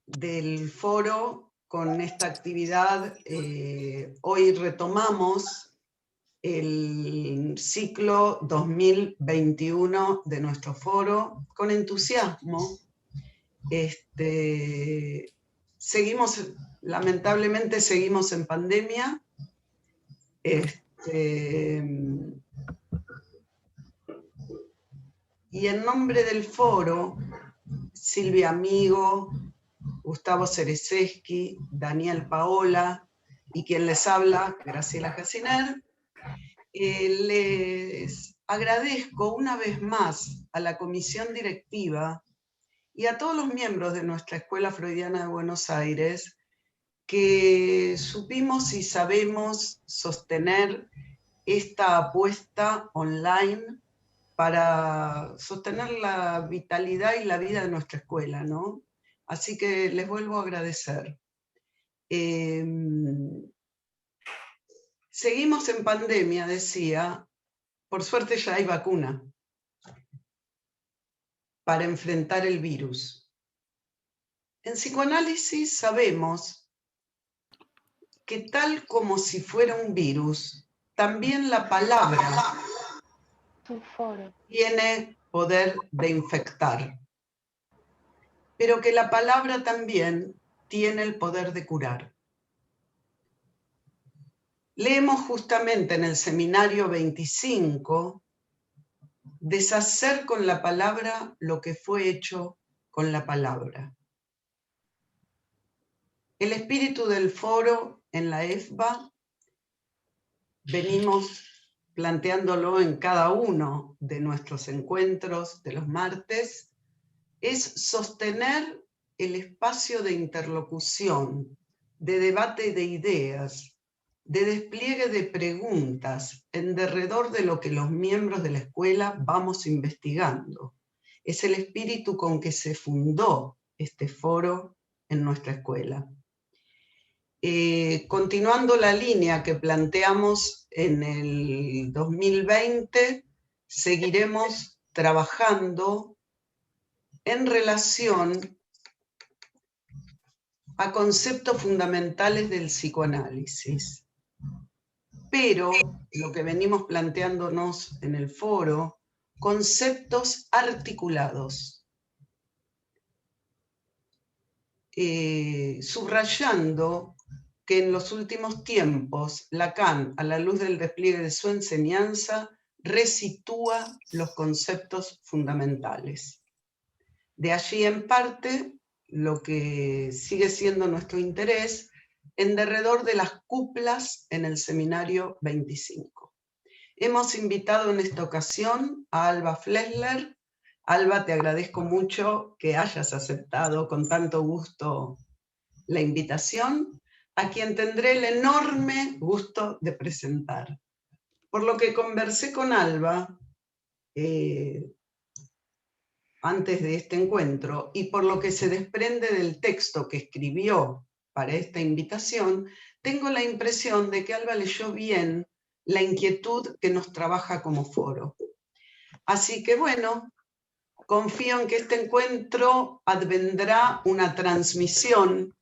del foro con esta actividad. Hoy retomamos el ciclo 2021 de nuestro foro con entusiasmo. Lamentablemente seguimos en pandemia. Y en nombre del foro, Silvia Amigo, Gustavo Cerezeski, Daniel Paola y quien les habla, Graciela Jaciner, les agradezco una vez más a la comisión directiva y a todos los miembros de nuestra Escuela Freudiana de Buenos Aires que supimos y sabemos sostener esta apuesta online para sostener la vitalidad y la vida de nuestra escuela, ¿no? Así que les vuelvo a agradecer. Seguimos en pandemia, decía. Por suerte ya hay vacuna para enfrentar el virus. En psicoanálisis sabemos que tal como si fuera un virus, también la palabra tiene poder de infectar, pero que la palabra también tiene el poder de curar. Leemos justamente en el seminario 25, deshacer con la palabra lo que fue hecho con la palabra. El espíritu del foro en la EFBA, venimos planteándolo en cada uno de nuestros encuentros de los martes, es sostener el espacio de interlocución, de debate de ideas, de despliegue de preguntas en derredor de lo que los miembros de la escuela vamos investigando. Es el espíritu con que se fundó este foro en nuestra escuela. Continuando la línea que planteamos en el 2020, seguiremos trabajando en relación a conceptos fundamentales del psicoanálisis. Pero lo que venimos planteándonos en el foro, conceptos articulados, subrayando que en los últimos tiempos Lacan, a la luz del despliegue de su enseñanza, resitúa los conceptos fundamentales. De allí, en parte, lo que sigue siendo nuestro interés en derredor de las cuplas en el seminario 25. Hemos invitado en esta ocasión a Alba Flesler. Alba, te agradezco mucho que hayas aceptado con tanto gusto la invitación, a quien tendré el enorme gusto de presentar. Por lo que conversé con Alba antes de este encuentro, y por lo que se desprende del texto que escribió para esta invitación, tengo la impresión de que Alba leyó bien la inquietud que nos trabaja como foro. Así que bueno, confío en que este encuentro advendrá una transmisión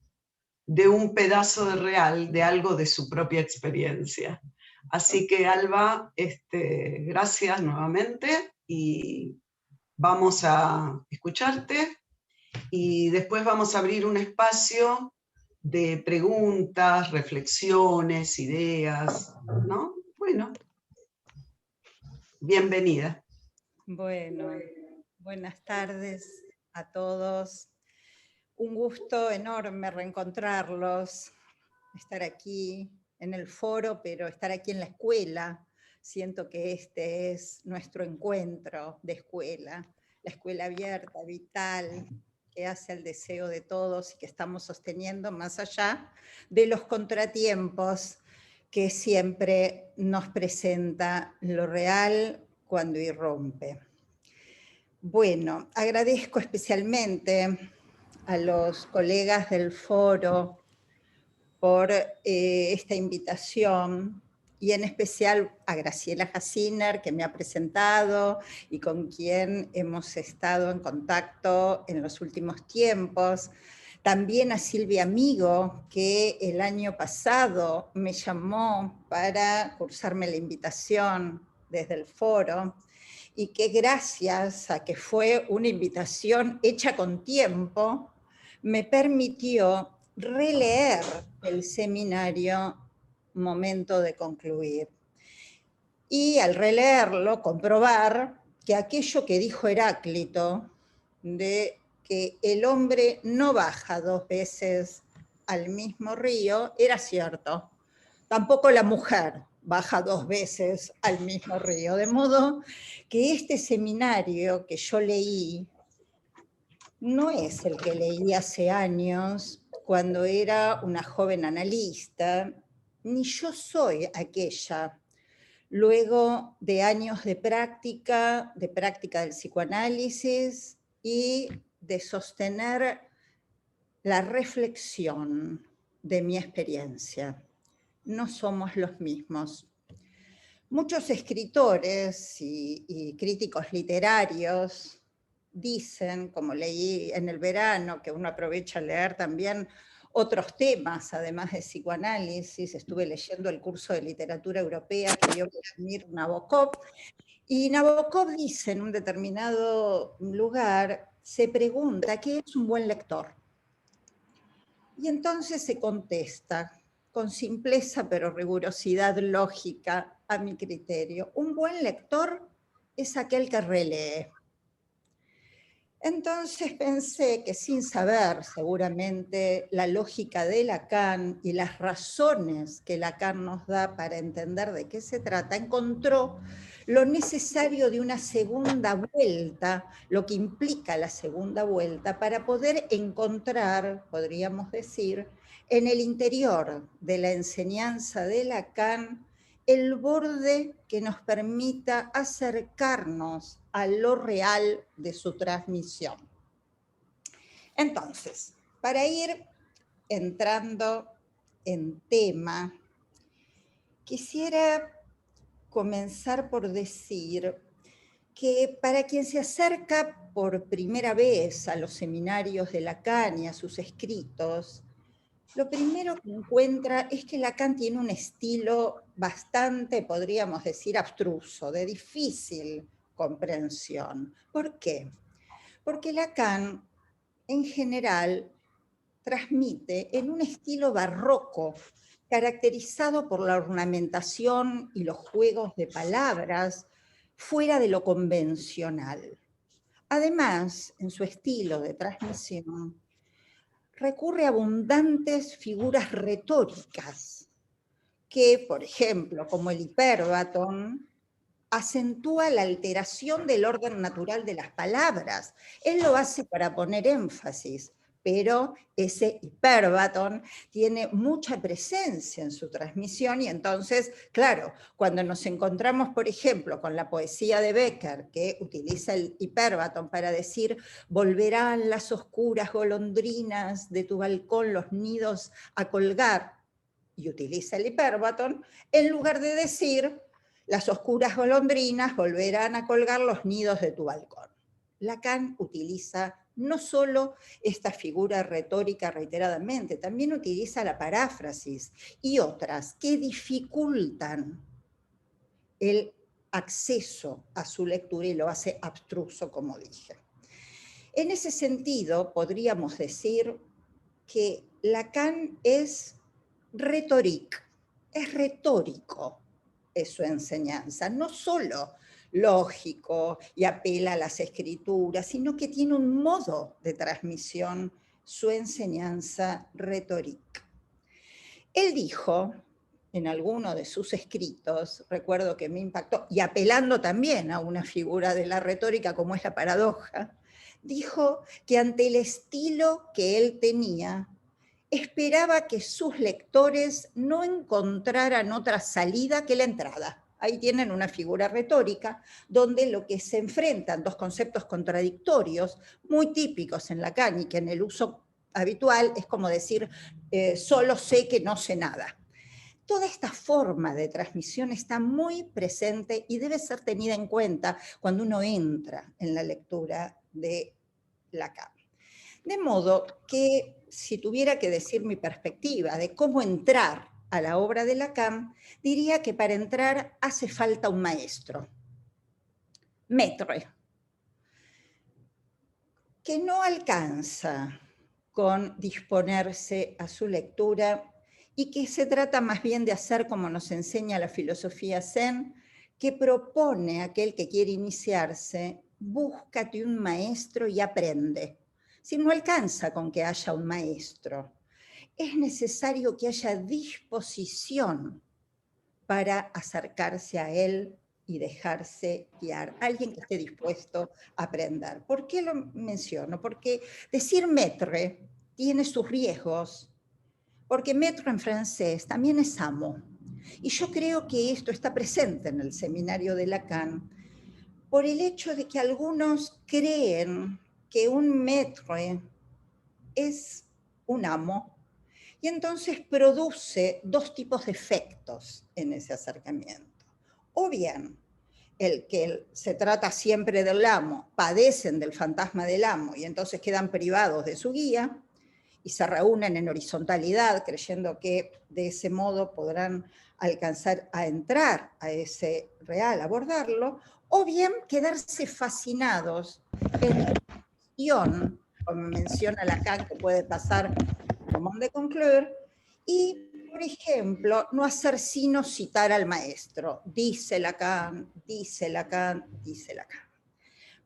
de un pedazo de real, de algo de su propia experiencia. Así que Alba, gracias nuevamente y vamos a escucharte y después vamos a abrir un espacio de preguntas, reflexiones, ideas, ¿no? Bueno, bienvenida. Bueno, buenas tardes a todos. Un gusto enorme reencontrarlos, estar aquí en el foro, pero estar aquí en la escuela. Siento que este es nuestro encuentro de escuela, la escuela abierta, vital, que hace el deseo de todos y que estamos sosteniendo más allá de los contratiempos que siempre nos presenta lo real cuando irrumpe. Bueno, agradezco especialmente a los colegas del foro por esta invitación y en especial a Graciela Jaciner, que me ha presentado y con quien hemos estado en contacto en los últimos tiempos. también a Silvia Amigo, que el año pasado me llamó para cursarme la invitación desde el foro, y que gracias a que fue una invitación hecha con tiempo, me permitió releer el seminario Momento de Concluir. Y al releerlo, comprobar que aquello que dijo Heráclito, de que el hombre no baja 2 veces al mismo río, era cierto. Tampoco la mujer baja 2 veces al mismo río. De modo que este seminario que yo leí no es el que leí hace años cuando era una joven analista, ni yo soy aquella luego de años de práctica del psicoanálisis y de sostener la reflexión de mi experiencia. No somos los mismos. Muchos escritores y críticos literarios dicen, como leí en el verano, que uno aprovecha a leer también otros temas, además de psicoanálisis. Estuve leyendo el curso de literatura europea que dio Vladimir Nabokov, y Nabokov dice en un determinado lugar, se pregunta, ¿qué es un buen lector? Y entonces se contesta, con simpleza pero rigurosidad lógica a mi criterio, un buen lector es aquel que relee. Entonces pensé que sin saber seguramente la lógica de Lacan y las razones que Lacan nos da para entender de qué se trata, encontró lo necesario de una segunda vuelta, lo que implica la segunda vuelta, para poder encontrar, podríamos decir, en el interior de la enseñanza de Lacan, el borde que nos permita acercarnos a lo real de su transmisión. Entonces, para ir entrando en tema, quisiera comenzar por decir que para quien se acerca por primera vez a los seminarios de Lacan y a sus escritos, lo primero que encuentra es que Lacan tiene un estilo bastante, podríamos decir, abstruso, de difícil comprensión. ¿Por qué? Porque Lacan, en general, transmite en un estilo barroco, caracterizado por la ornamentación y los juegos de palabras fuera de lo convencional. Además, en su estilo de transmisión, recurre a abundantes figuras retóricas que, por ejemplo, como el hipérbaton, acentúa la alteración del orden natural de las palabras. Él lo hace para poner énfasis, pero ese hipérbaton tiene mucha presencia en su transmisión y entonces, claro, cuando nos encontramos, por ejemplo, con la poesía de Becker, que utiliza el hipérbaton para decir volverán las oscuras golondrinas de tu balcón los nidos a colgar, y utiliza el hipérbaton, en lugar de decir las oscuras golondrinas volverán a colgar los nidos de tu balcón. Lacan utiliza no solo esta figura retórica reiteradamente, también utiliza la paráfrasis y otras que dificultan el acceso a su lectura y lo hace abstruso, como dije. En ese sentido, podríamos decir que Lacan es retórico, es retórico, es su enseñanza, no solo lógico y apela a las escrituras, sino que tiene un modo de transmisión, su enseñanza retórica. Él dijo en alguno de sus escritos, recuerdo que me impactó, y apelando también a una figura de la retórica como es la paradoja, dijo que ante el estilo que él tenía, esperaba que sus lectores no encontraran otra salida que la entrada. Ahí tienen una figura retórica donde lo que se enfrentan dos conceptos contradictorios muy típicos en Lacan y que en el uso habitual es como decir solo sé que no sé nada. Toda esta forma de transmisión está muy presente y debe ser tenida en cuenta cuando uno entra en la lectura de Lacan. De modo que si tuviera que decir mi perspectiva de cómo entrar a la obra de Lacan, diría que para entrar hace falta un maestro, maître, que no alcanza con disponerse a su lectura y que se trata más bien de hacer como nos enseña la filosofía Zen, que propone a aquel que quiere iniciarse, búscate un maestro y aprende. Si no alcanza con que haya un maestro, es necesario que haya disposición para acercarse a él y dejarse guiar. Alguien que esté dispuesto a aprender. ¿Por qué lo menciono? Porque decir maître tiene sus riesgos, porque maître en francés también es amo. Y yo creo que esto está presente en el seminario de Lacan por el hecho de que algunos creen que un maître es un amo y entonces produce dos tipos de efectos en ese acercamiento. O bien, el que se trata siempre del amo, padecen del fantasma del amo y entonces quedan privados de su guía y se reúnen en horizontalidad creyendo que de ese modo podrán alcanzar a entrar a ese real, abordarlo, o bien quedarse fascinados en la acción, como menciona Lacan, que puede pasar como de concluir, y, por ejemplo, no hacer sino citar al maestro. Dice Lacan, dice Lacan, dice Lacan.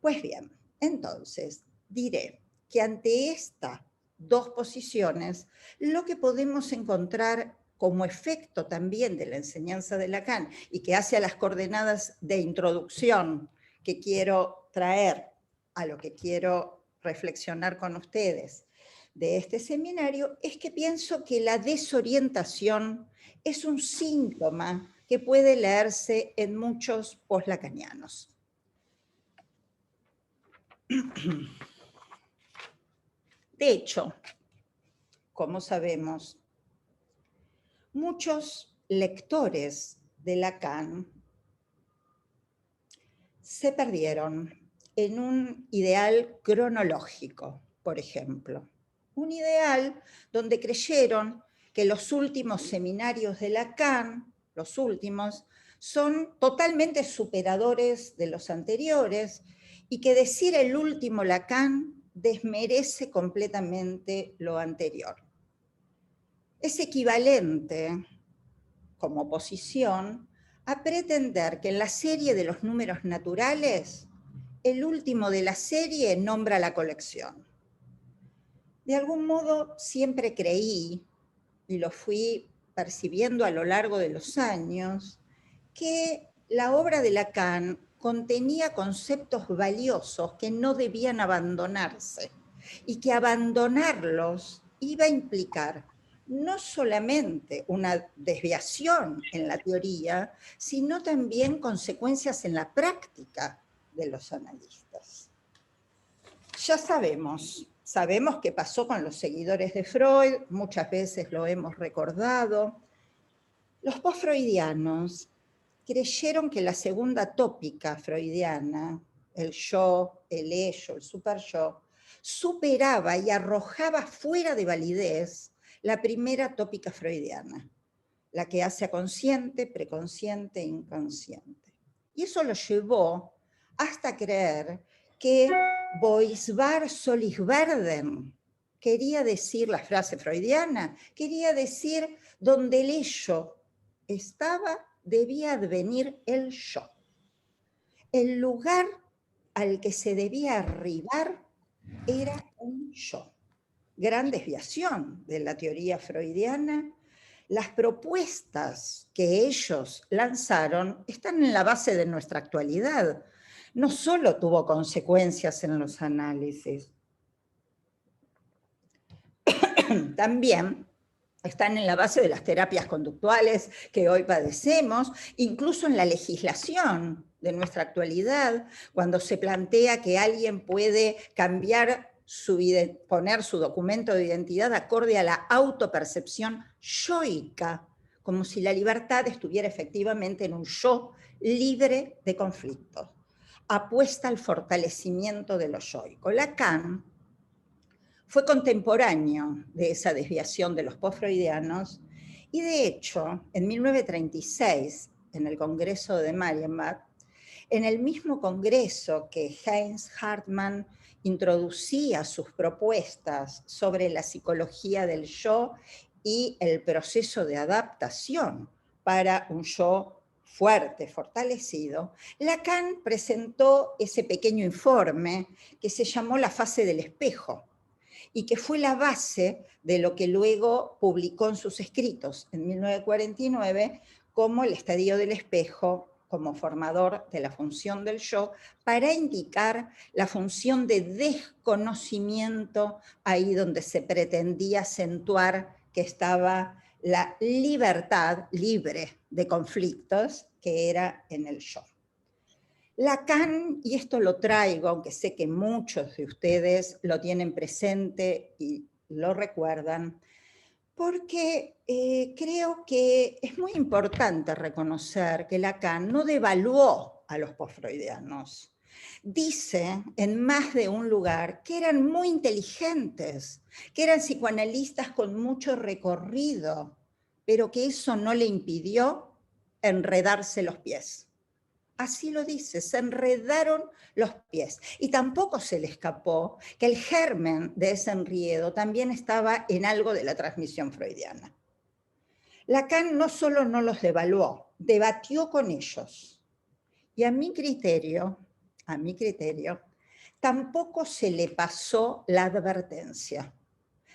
Pues bien, entonces diré que ante estas dos posiciones, lo que podemos encontrar como efecto también de la enseñanza de Lacan y que hace a las coordenadas de introducción que quiero traer a lo que quiero reflexionar con ustedes de este seminario, es que pienso que la desorientación es un síntoma que puede leerse en muchos poslacanianos. De hecho, como sabemos, muchos lectores de Lacan se perdieron en un ideal cronológico, por ejemplo. Un ideal donde creyeron que los últimos seminarios de Lacan, los últimos, son totalmente superadores de los anteriores y que decir el último Lacan desmerece completamente lo anterior. Es equivalente, como posición, a pretender que en la serie de los números naturales, el último de la serie nombra la colección. De algún modo siempre creí, y lo fui percibiendo a lo largo de los años, que la obra de Lacan contenía conceptos valiosos que no debían abandonarse y que abandonarlos iba a implicar no solamente una desviación en la teoría, sino también consecuencias en la práctica de los analistas. Ya sabemos qué pasó con los seguidores de Freud, muchas veces lo hemos recordado. Los post-freudianos creyeron que la segunda tópica freudiana, el yo, el ello, el superyo, superaba y arrojaba fuera de validez la primera tópica freudiana, la que hace a consciente, preconsciente e inconsciente. Y eso lo llevó hasta creer que Boisbar solis werden quería decir, la frase freudiana, quería decir donde el ello estaba, debía advenir el yo. El lugar al que se debía arribar era un yo. Gran desviación de la teoría freudiana. Las propuestas que ellos lanzaron están en la base de nuestra actualidad. No solo tuvo consecuencias en los análisis, también están en la base de las terapias conductuales que hoy padecemos, incluso en la legislación de nuestra actualidad, cuando se plantea que alguien puede cambiar poner su documento de identidad acorde a la autopercepción yoica, como si la libertad estuviera efectivamente en un yo libre de conflictos. Apuesta al fortalecimiento de lo yoico. Lacan fue contemporáneo de esa desviación de los post-freudianos, y de hecho, en 1936, en el Congreso de Marienbad, en el mismo congreso que Heinz Hartmann introducía sus propuestas sobre la psicología del yo y el proceso de adaptación para un yo fuerte, fortalecido, Lacan presentó ese pequeño informe que se llamó La fase del espejo y que fue la base de lo que luego publicó en sus escritos en 1949 como El estadio del espejo, como formador de la función del yo, para indicar la función de desconocimiento ahí donde se pretendía acentuar que estaba la libertad libre de conflictos que era en el yo. Lacan, y esto lo traigo, aunque sé que muchos de ustedes lo tienen presente y lo recuerdan, porque creo que es muy importante reconocer que Lacan no devaluó a los post-freudianos. Dice en más de un lugar que eran muy inteligentes, que eran psicoanalistas con mucho recorrido, pero que eso no le impidió enredarse los pies. Así lo dice, se enredaron los pies. Y tampoco se le escapó que el germen de ese enriedo también estaba en algo de la transmisión freudiana. Lacan no solo no los devaluó, debatió con ellos. Y a mi criterio, tampoco se le pasó la advertencia.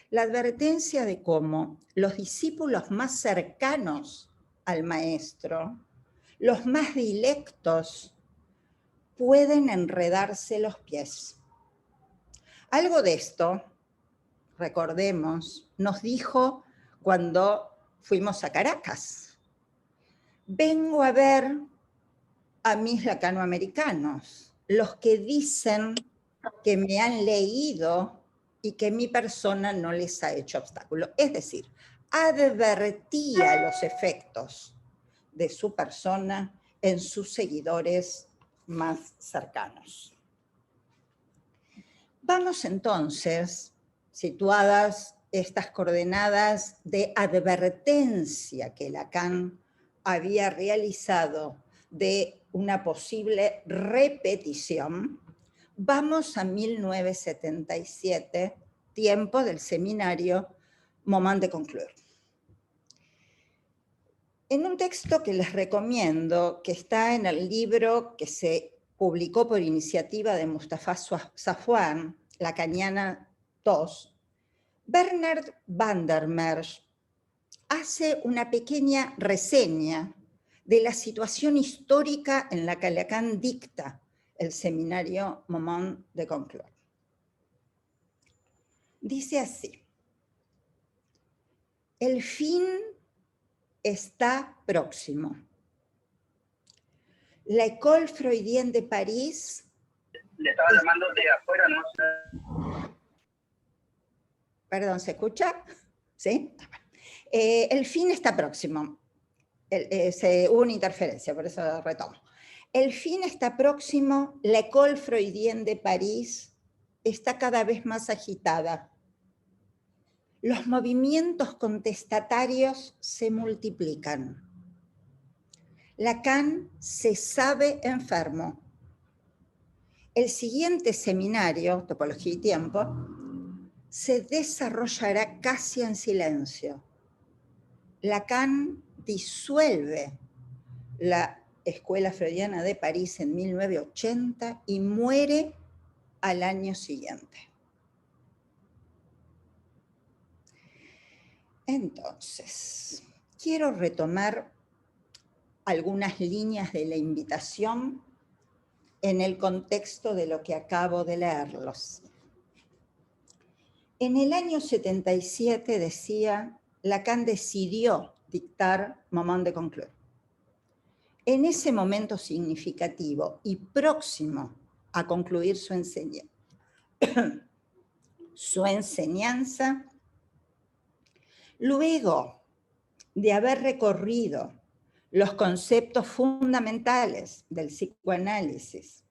La advertencia de cómo los discípulos más cercanos al maestro, los más dilectos, pueden enredarse los pies. Algo de esto, recordemos, nos dijo cuando fuimos a Caracas. Vengo a ver a mis lacanoamericanos, los que dicen que me han leído y que mi persona no les ha hecho obstáculo. Es decir, advertía los efectos de su persona en sus seguidores más cercanos. Vamos entonces, situadas estas coordenadas de advertencia que Lacan había realizado de una posible repetición, vamos a 1977, tiempo del seminario Moment de conclure. En un texto que les recomiendo, que está en el libro que se publicó por iniciativa de Mustafa Safwan, Lacaniana II, Bernard van der Merch hace una pequeña reseña de la situación histórica en la que Lacan dicta el seminario Moment de conclure. Dice así: el fin está próximo. La École Freudienne de París... Le estaba llamando de afuera, no sé. Perdón, ¿se escucha? ¿Sí? El fin está próximo. Hubo una interferencia, por eso retomo. El fin está próximo, la École Freudienne de París está cada vez más agitada. Los movimientos contestatarios se multiplican. Lacan se sabe enfermo. El siguiente seminario, Topología y Tiempo, se desarrollará casi en silencio. Lacan disuelve la Escuela Freudiana de París en 1980 y muere al año siguiente. Entonces, quiero retomar algunas líneas de la invitación en el contexto de lo que acabo de leerlos. En el año 77, decía, Lacan decidió dictar Moment de conclure. En ese momento significativo y próximo a concluir su enseñanza, luego de haber recorrido los conceptos fundamentales del psicoanálisis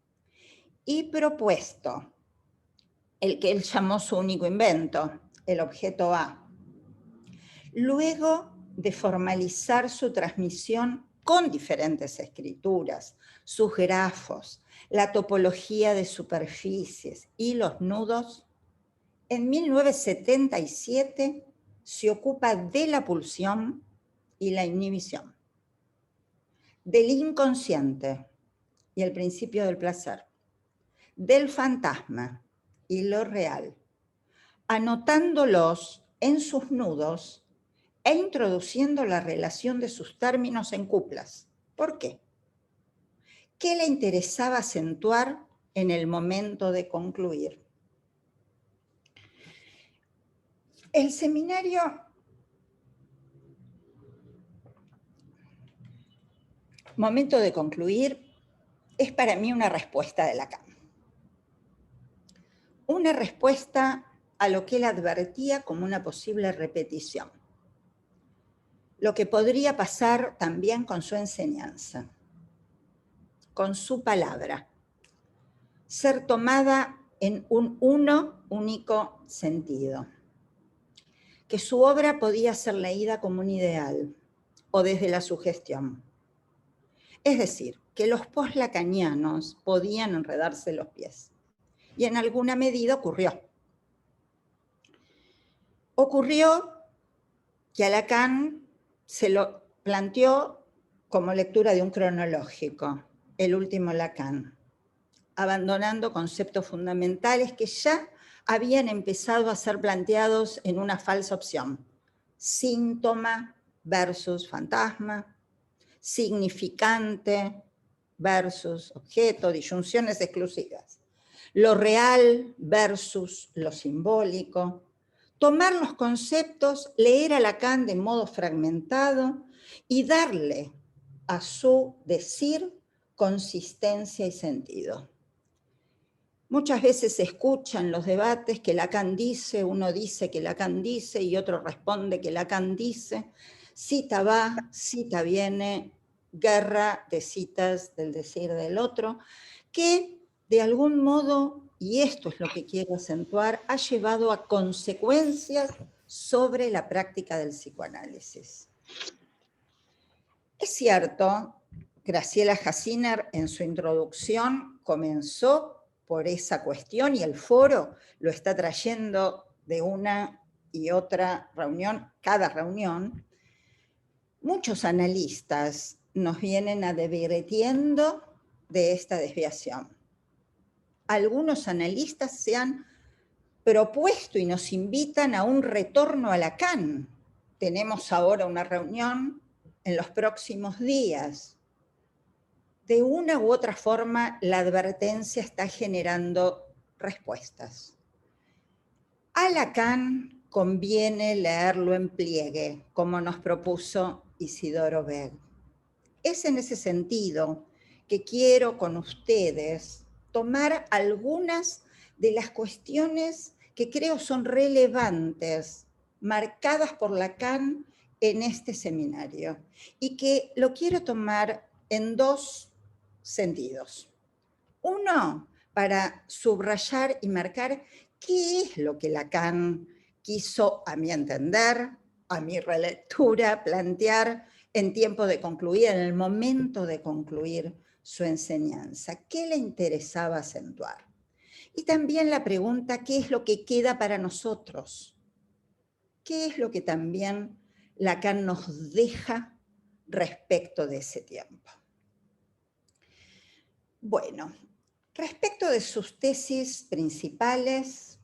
y propuesto el que él llamó su único invento, el objeto A. Luego de formalizar su transmisión con diferentes escrituras, sus grafos, la topología de superficies y los nudos, en 1977 se ocupa de la pulsión y la inhibición, del inconsciente y el principio del placer, del fantasma y lo real, anotándolos en sus nudos e introduciendo la relación de sus términos en cuplas. ¿Por qué? ¿Qué le interesaba acentuar en el momento de concluir? El seminario momento de concluir es para mí una respuesta de Lacan. Una respuesta a lo que él advertía como una posible repetición. Lo que podría pasar también con su enseñanza, con su palabra, ser tomada en un único sentido. Que su obra podía ser leída como un ideal o desde la sugestión. Es decir, que los poslacanianos podían enredarse los pies. Y en alguna medida ocurrió. Ocurrió que a Lacan se lo planteó como lectura de un cronológico, el último Lacan, abandonando conceptos fundamentales que ya habían empezado a ser planteados en una falsa opción. Síntoma versus fantasma, significante versus objeto, disyunciones exclusivas. Lo real versus lo simbólico. Tomar los conceptos, leer a Lacan de modo fragmentado y darle a su decir consistencia y sentido. Muchas veces se escuchan los debates que Lacan dice, uno dice que Lacan dice y otro responde que Lacan dice. Cita va, cita viene, guerra de citas del decir del otro, que de algún modo, y esto es lo que quiero acentuar, ha llevado a consecuencias sobre la práctica del psicoanálisis. Es cierto, Graciela Hassiner en su introducción comenzó por esa cuestión y el foro lo está trayendo de una y otra reunión, cada reunión. Muchos analistas nos vienen advirtiendo de esta desviación. Algunos analistas se han propuesto y nos invitan a un retorno a Lacan. Tenemos ahora una reunión en los próximos días. De una u otra forma, la advertencia está generando respuestas. A Lacan conviene leerlo en pliegue, como nos propuso Isidoro Beck. Es en ese sentido que quiero con ustedes tomar algunas de las cuestiones que creo son relevantes, marcadas por Lacan en este seminario, y que lo quiero tomar en dos sentidos. Uno, para subrayar y marcar qué es lo que Lacan quiso, a mi entender, a mi relectura, plantear en tiempo de concluir, en el momento de concluir su enseñanza. ¿Qué le interesaba acentuar? Y también la pregunta, ¿qué es lo que queda para nosotros? ¿Qué es lo que también Lacan nos deja respecto de ese tiempo? Bueno, respecto de sus tesis principales,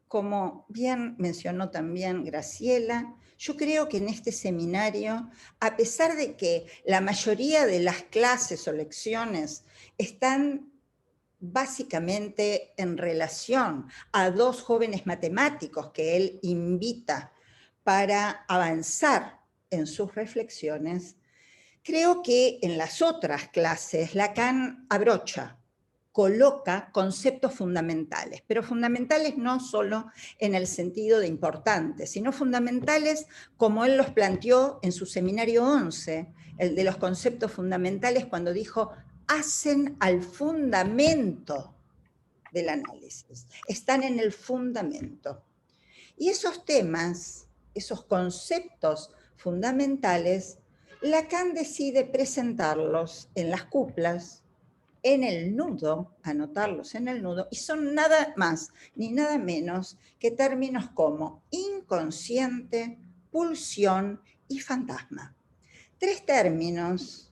como bien mencionó también Graciela, yo creo que en este seminario, a pesar de que la mayoría de las clases o lecciones están básicamente en relación a dos jóvenes matemáticos que él invita para avanzar en sus reflexiones, creo que en las otras clases Lacan abrocha, coloca conceptos fundamentales, pero fundamentales no solo en el sentido de importantes, sino fundamentales como él los planteó en su seminario 11, el de los conceptos fundamentales, cuando dijo, hacen al fundamento del análisis, están en el fundamento. Y esos temas, esos conceptos fundamentales, Lacan decide presentarlos en las cuplas, en el nudo, anotarlos en el nudo, y son nada más ni nada menos que términos como inconsciente, pulsión y fantasma. Tres términos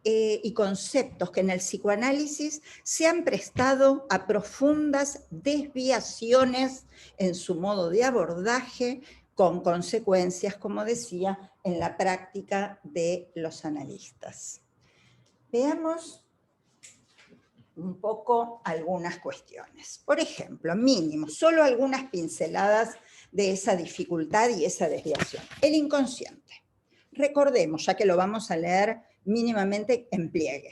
y conceptos que en el psicoanálisis se han prestado a profundas desviaciones en su modo de abordaje, con consecuencias, como decía, en la práctica de los analistas. Veamos un poco algunas cuestiones. Por ejemplo, mínimo, solo algunas pinceladas de esa dificultad y esa desviación. El inconsciente. Recordemos, ya que lo vamos a leer mínimamente en pliegue.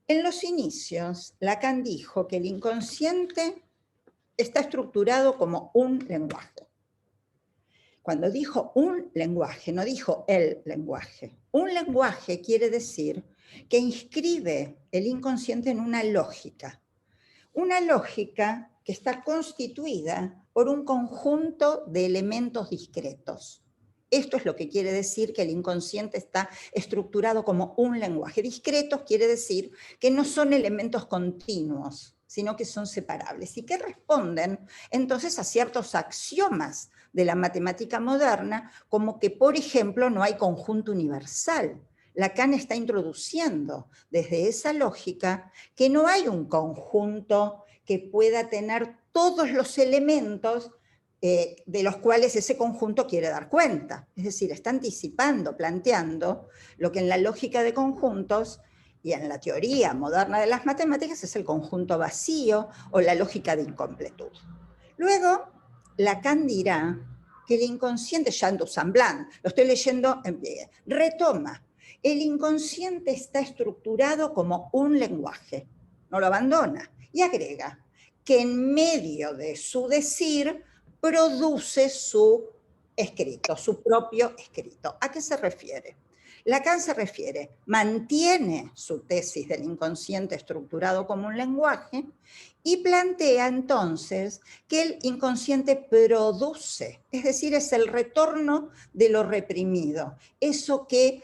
En los inicios, Lacan dijo que el inconsciente está estructurado como un lenguaje. Cuando dijo un lenguaje, no dijo el lenguaje. Un lenguaje quiere decir que inscribe el inconsciente en una lógica que está constituida por un conjunto de elementos discretos. Esto es lo que quiere decir que el inconsciente está estructurado como un lenguaje. Discretos quiere decir que no son elementos continuos, sino que son separables y que responden entonces a ciertos axiomas de la matemática moderna, como que, por ejemplo, no hay conjunto universal. Lacan está introduciendo desde esa lógica que no hay un conjunto que pueda tener todos los elementos de los cuales ese conjunto quiere dar cuenta. Es decir, está anticipando, planteando lo que en la lógica de conjuntos y en la teoría moderna de las matemáticas es el conjunto vacío o la lógica de incompletud. Luego, Lacan dirá que el inconsciente, ya en Dussamblan, lo estoy leyendo en pliegue, retoma, el inconsciente está estructurado como un lenguaje, no lo abandona, y agrega que en medio de su decir produce su escrito, su propio escrito. ¿A qué se refiere? Lacan se refiere, mantiene su tesis del inconsciente estructurado como un lenguaje y plantea entonces que el inconsciente produce, es decir, es el retorno de lo reprimido. Eso que,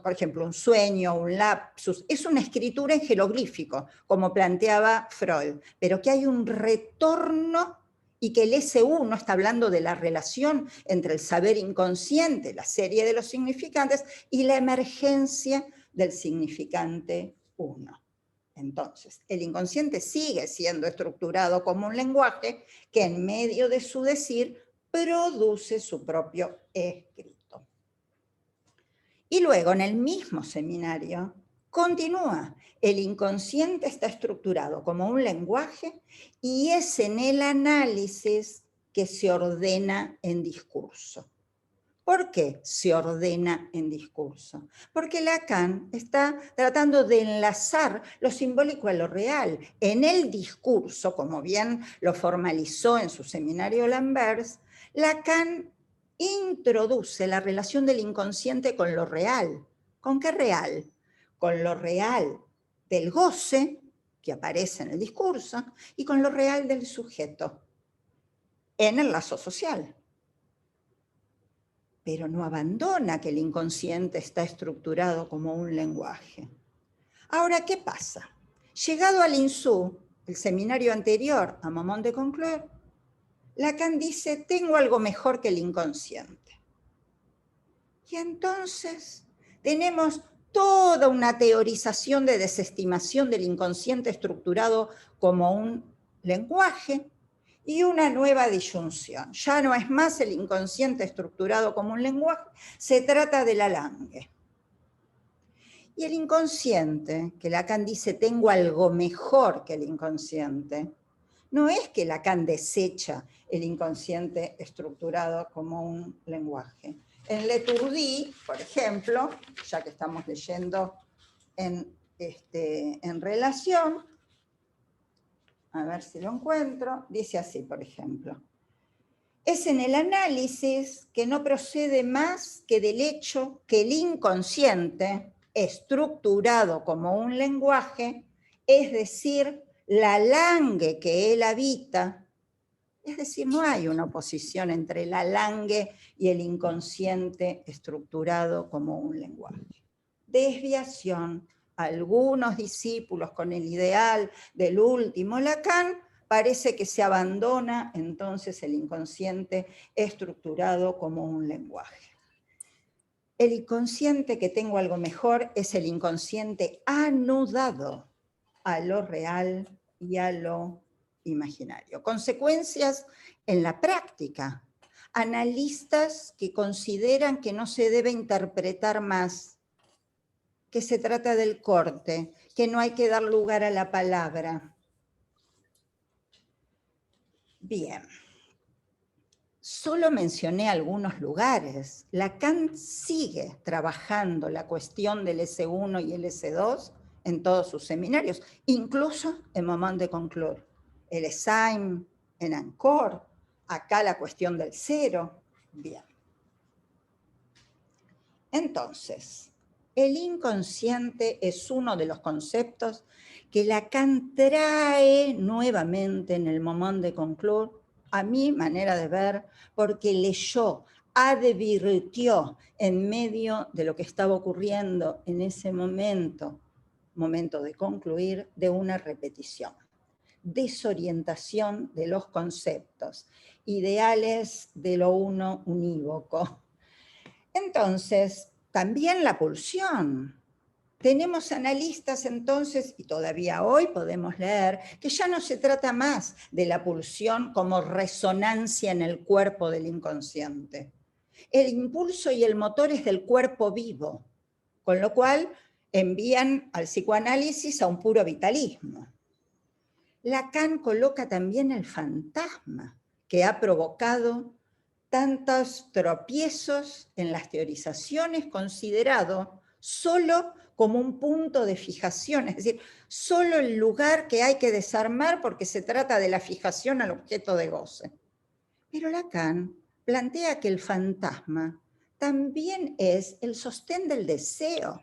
por ejemplo, un sueño, un lapsus, es una escritura en jeroglífico, como planteaba Freud, pero que hay un retorno y que el S1 está hablando de la relación entre el saber inconsciente, la serie de los significantes, y la emergencia del significante 1. Entonces, el inconsciente sigue siendo estructurado como un lenguaje que en medio de su decir produce su propio escrito. Y luego, en el mismo seminario, continúa. El inconsciente está estructurado como un lenguaje y es en el análisis que se ordena en discurso. ¿Por qué se ordena en discurso? Porque Lacan está tratando de enlazar lo simbólico a lo real. En el discurso, como bien lo formalizó en su seminario Lamberts, Lacan introduce la relación del inconsciente con lo real. ¿Con qué real? Con lo real del goce, que aparece en el discurso, y con lo real del sujeto, en el lazo social. Pero no abandona que el inconsciente está estructurado como un lenguaje. Ahora, ¿qué pasa? Llegado al INSU, el seminario anterior a Moment de Conclure, Lacan dice, tengo algo mejor que el inconsciente. Y entonces tenemos toda una teorización de desestimación del inconsciente estructurado como un lenguaje y una nueva disyunción. Ya no es más el inconsciente estructurado como un lenguaje, se trata de la langue. Y el inconsciente, que Lacan dice, tengo algo mejor que el inconsciente, no es que Lacan desecha el inconsciente estructurado como un lenguaje. En Letourdi, por ejemplo, ya que estamos leyendo en relación, a ver si lo encuentro, dice así, por ejemplo. Es en el análisis que no procede más que del hecho que el inconsciente, estructurado como un lenguaje, es decir, la langue que él habita. Es decir, no hay una oposición entre la langue y el inconsciente estructurado como un lenguaje. Desviación. Algunos discípulos con el ideal del último Lacan, parece que se abandona entonces el inconsciente estructurado como un lenguaje. El inconsciente, que tengo algo mejor, es el inconsciente anudado a lo real y a lo imaginario. Consecuencias en la práctica. Analistas que consideran que no se debe interpretar más, que se trata del corte, que no hay que dar lugar a la palabra. Bien. Solo mencioné algunos lugares. Lacan sigue trabajando la cuestión del S1 y el S2 en todos sus seminarios, incluso en Moment de Conclure. El Esaim en Ancor, acá la cuestión del cero. Bien. Entonces, el inconsciente es uno de los conceptos que Lacan trae nuevamente en el Moment de Conclure, a mi manera de ver, porque leyó, advirtió en medio de lo que estaba ocurriendo en ese momento de concluir, de una repetición, desorientación de los conceptos, ideales de lo uno unívoco. Entonces, también la pulsión. Tenemos analistas entonces, y todavía hoy podemos leer, que ya no se trata más de la pulsión como resonancia en el cuerpo del inconsciente. El impulso y el motor es del cuerpo vivo, con lo cual envían al psicoanálisis a un puro vitalismo. Lacan coloca también el fantasma, que ha provocado tantos tropiezos en las teorizaciones, considerado solo como un punto de fijación, es decir, solo el lugar que hay que desarmar porque se trata de la fijación al objeto de goce. Pero Lacan plantea que el fantasma también es el sostén del deseo.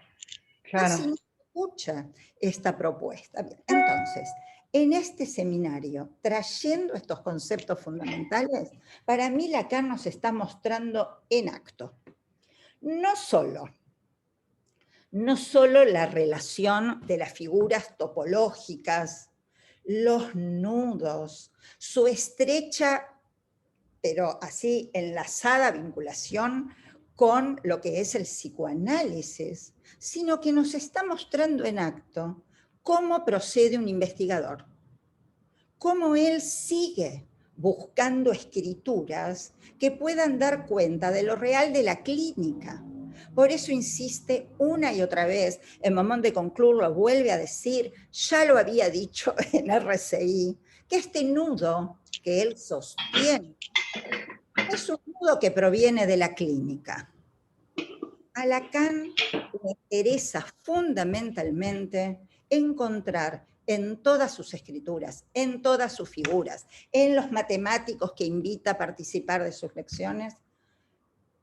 Claro. Casi no se escucha esta propuesta. Bien, entonces, en este seminario, trayendo estos conceptos fundamentales, para mí Lacan nos está mostrando en acto no solo la relación de las figuras topológicas, los nudos, su estrecha, pero así enlazada vinculación con lo que es el psicoanálisis, sino que nos está mostrando en acto cómo procede un investigador, cómo él sigue buscando escrituras que puedan dar cuenta de lo real de la clínica. Por eso insiste una y otra vez, en Moment de Conclure lo vuelve a decir, ya lo había dicho en RCI, que este nudo que él sostiene es un nudo que proviene de la clínica. A Lacan le interesa fundamentalmente encontrar en todas sus escrituras, en todas sus figuras, en los matemáticos que invita a participar de sus lecciones,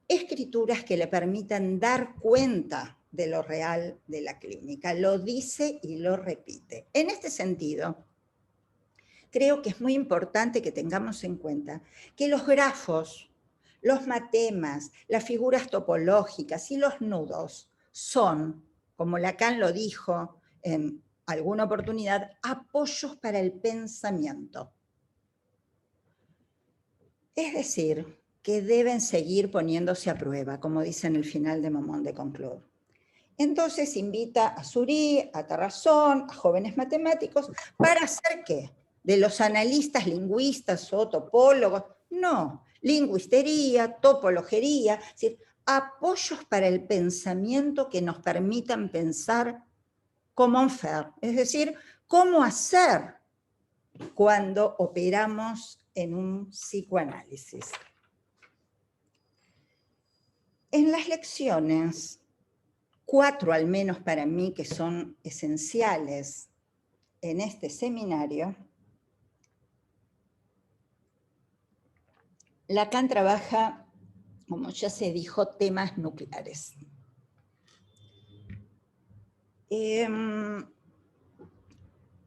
escrituras que le permitan dar cuenta de lo real de la clínica. Lo dice y lo repite. En este sentido, creo que es muy importante que tengamos en cuenta que los grafos, los matemas, las figuras topológicas y los nudos son, como Lacan lo dijo en alguna oportunidad, apoyos para el pensamiento. Es decir, que deben seguir poniéndose a prueba, como dice en el final de Moment de Conclure. Entonces invita a Seurat, a Terrasson, a jóvenes matemáticos, ¿para hacer qué? De los analistas lingüistas o topólogos, no, lingüistería, topologería, es decir, apoyos para el pensamiento que nos permitan pensar comment faire, es decir, cómo hacer cuando operamos en un psicoanálisis. En las lecciones, 4 al menos para mí que son esenciales en este seminario, Lacan trabaja, como ya se dijo, temas nucleares.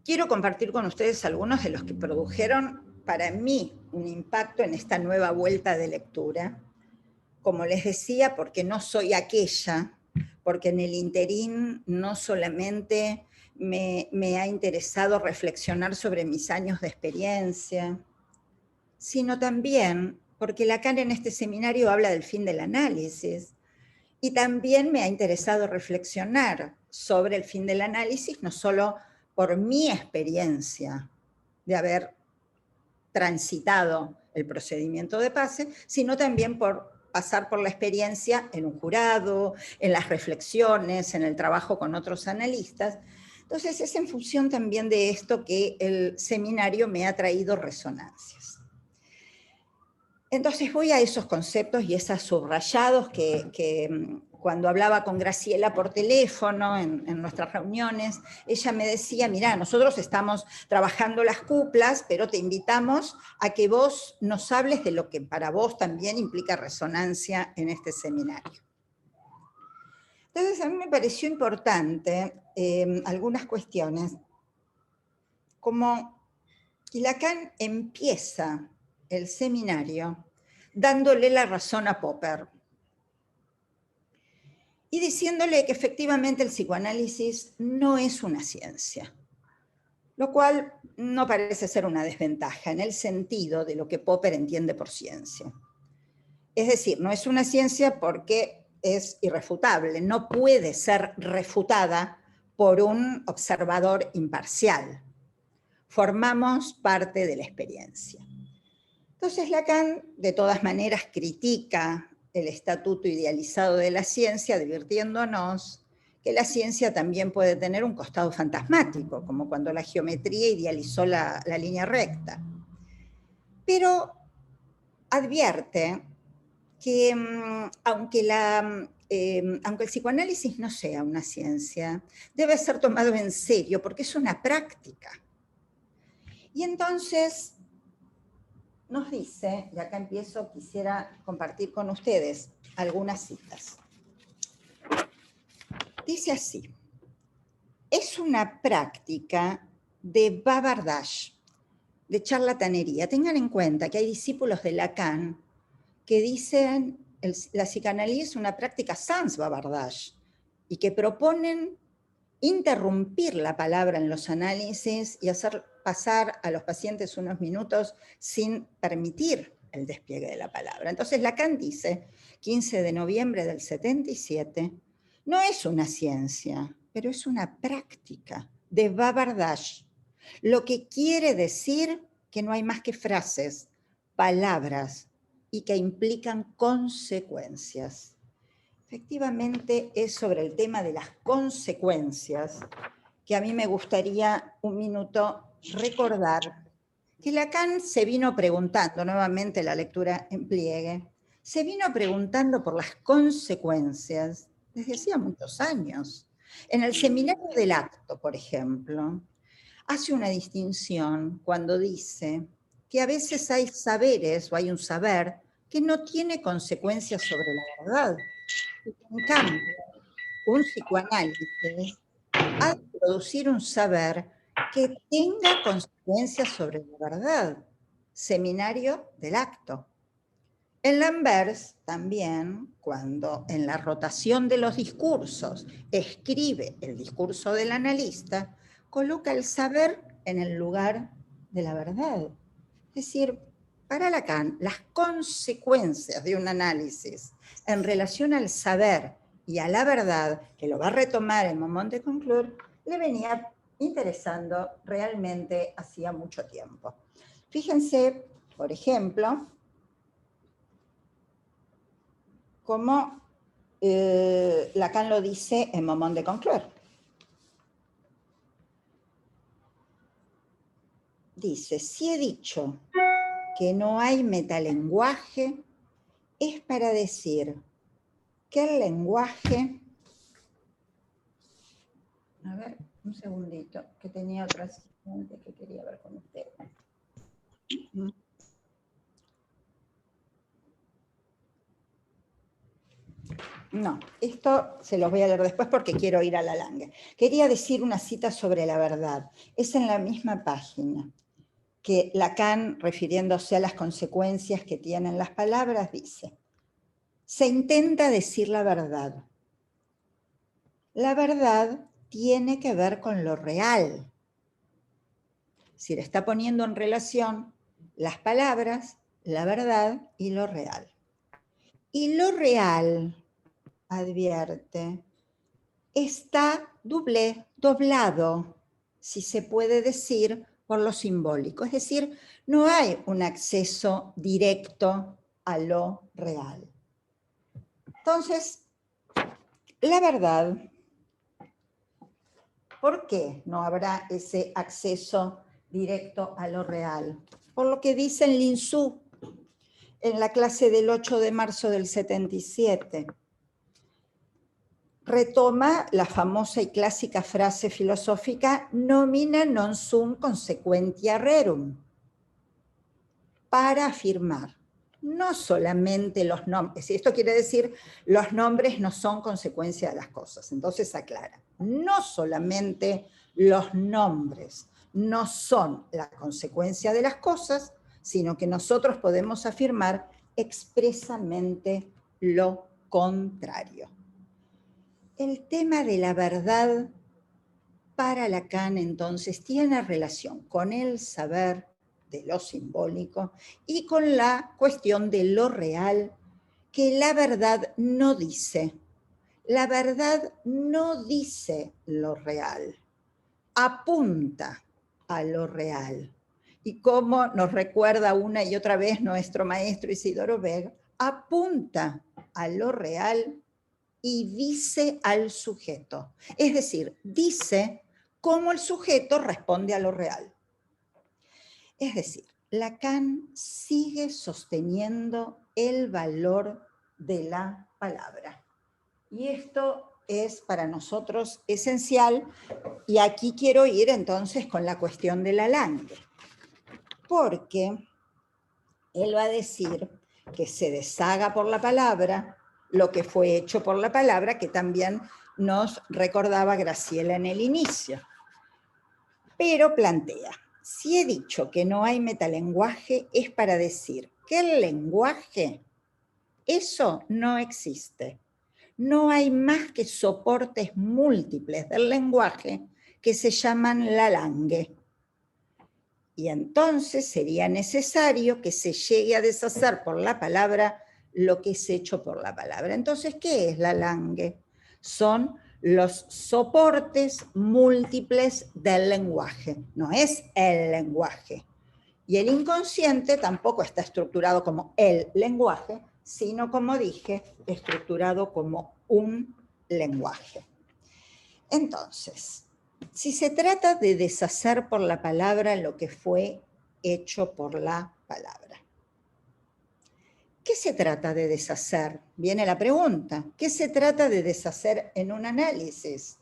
quiero compartir con ustedes algunos de los que produjeron para mí un impacto en esta nueva vuelta de lectura. Como les decía, porque no soy aquella, porque en el interín no solamente me ha interesado reflexionar sobre mis años de experiencia, sino también porque Lacan en este seminario habla del fin del análisis, y también me ha interesado reflexionar sobre el fin del análisis, no solo por mi experiencia de haber transitado el procedimiento de pase, sino también por pasar por la experiencia en un jurado, en las reflexiones, en el trabajo con otros analistas. Entonces es en función también de esto que el seminario me ha traído resonancias. Entonces voy a esos conceptos y esos subrayados que cuando hablaba con Graciela por teléfono en nuestras reuniones, ella me decía, mirá, nosotros estamos trabajando las cuplas, pero te invitamos a que vos nos hables de lo que para vos también implica resonancia en este seminario. Entonces a mí me pareció importante algunas cuestiones, como Lacan empieza el seminario dándole la razón a Popper y diciéndole que efectivamente el psicoanálisis no es una ciencia, lo cual no parece ser una desventaja en el sentido de lo que Popper entiende por ciencia. Es decir, no es una ciencia porque es irrefutable, no puede ser refutada por un observador imparcial. Formamos parte de la experiencia. Entonces Lacan, de todas maneras, critica el estatuto idealizado de la ciencia, advirtiéndonos que la ciencia también puede tener un costado fantasmático, como cuando la geometría idealizó la línea recta. Pero advierte que aunque el psicoanálisis no sea una ciencia, debe ser tomado en serio porque es una práctica. Y entonces nos dice, y acá empiezo, quisiera compartir con ustedes algunas citas. Dice así: es una práctica de bavardage, de charlatanería. Tengan en cuenta que hay discípulos de Lacan que dicen la psicoanálisis es una práctica sans bavardage y que proponen interrumpir la palabra en los análisis y hacer pasar a los pacientes unos minutos sin permitir el despliegue de la palabra. Entonces Lacan dice, 15 de noviembre del 77, no es una ciencia, pero es una práctica de bavardage, lo que quiere decir que no hay más que frases, palabras, y que implican consecuencias. Efectivamente es sobre el tema de las consecuencias que a mí me gustaría un minuto recordar que Lacan se vino preguntando, nuevamente la lectura en pliegue, se vino preguntando por las consecuencias desde hacía muchos años. En el seminario del acto, por ejemplo, hace una distinción cuando dice que a veces hay saberes o hay un saber que no tiene consecuencias sobre la verdad. En cambio, un psicoanálisis ha de producir un saber que tenga consecuencias sobre la verdad. Seminario del acto. En Lamberts también, cuando en la rotación de los discursos escribe el discurso del analista, coloca el saber en el lugar de la verdad. Es decir, para Lacan, las consecuencias de un análisis en relación al saber y a la verdad, que lo va a retomar en Moments de Conclure, le venía interesando realmente hacía mucho tiempo. Fíjense, por ejemplo, como Lacan lo dice en Moments de Conclure. Dice, si he dicho que no hay metalenguaje, es para decir que el lenguaje... A ver, un segundito, que tenía otra siguiente que quería ver con ustedes. No, esto se los voy a leer después porque quiero ir a la Lange. Quería decir una cita sobre la verdad. Es en la misma página que Lacan, refiriéndose a las consecuencias que tienen las palabras, dice: se intenta decir la verdad. La verdad tiene que ver con lo real. Si le está poniendo en relación las palabras, la verdad y lo real. Y lo real, advierte, está doblado, si se puede decir, por lo simbólico. Es decir, no hay un acceso directo a lo real. Entonces, la verdad, ¿por qué no habrá ese acceso directo a lo real? Por lo que dice en Lin Su, en la clase del 8 de marzo del 77. Retoma la famosa y clásica frase filosófica nomina non sum consequentia rerum, para afirmar no solamente los nombres, y esto quiere decir los nombres no son consecuencia de las cosas, entonces aclara, no solamente los nombres no son la consecuencia de las cosas, sino que nosotros podemos afirmar expresamente lo contrario. El tema de la verdad para Lacan entonces tiene relación con el saber de lo simbólico y con la cuestión de lo real, que la verdad no dice. La verdad no dice lo real, apunta a lo real. Y como nos recuerda una y otra vez nuestro maestro Isidoro Beck, apunta a lo real y dice al sujeto. Es decir, dice cómo el sujeto responde a lo real. Es decir, Lacan sigue sosteniendo el valor de la palabra. Y esto es para nosotros esencial, y aquí quiero ir entonces con la cuestión de la Lange, porque él va a decir que se deshaga por la palabra lo que fue hecho por la palabra, que también nos recordaba Graciela en el inicio. Pero plantea, si he dicho que no hay metalenguaje, es para decir que el lenguaje, eso no existe. No hay más que soportes múltiples del lenguaje que se llaman la Lange. Y entonces sería necesario que se llegue a deshacer por la palabra lo que es hecho por la palabra. Entonces, ¿qué es la Lange? Son los soportes múltiples del lenguaje, no es el lenguaje. Y el inconsciente tampoco está estructurado como el lenguaje, sino, como dije, estructurado como un lenguaje. Entonces, si se trata de deshacer por la palabra lo que fue hecho por la palabra, ¿qué se trata de deshacer? Viene la pregunta. ¿Qué se trata de deshacer en un análisis?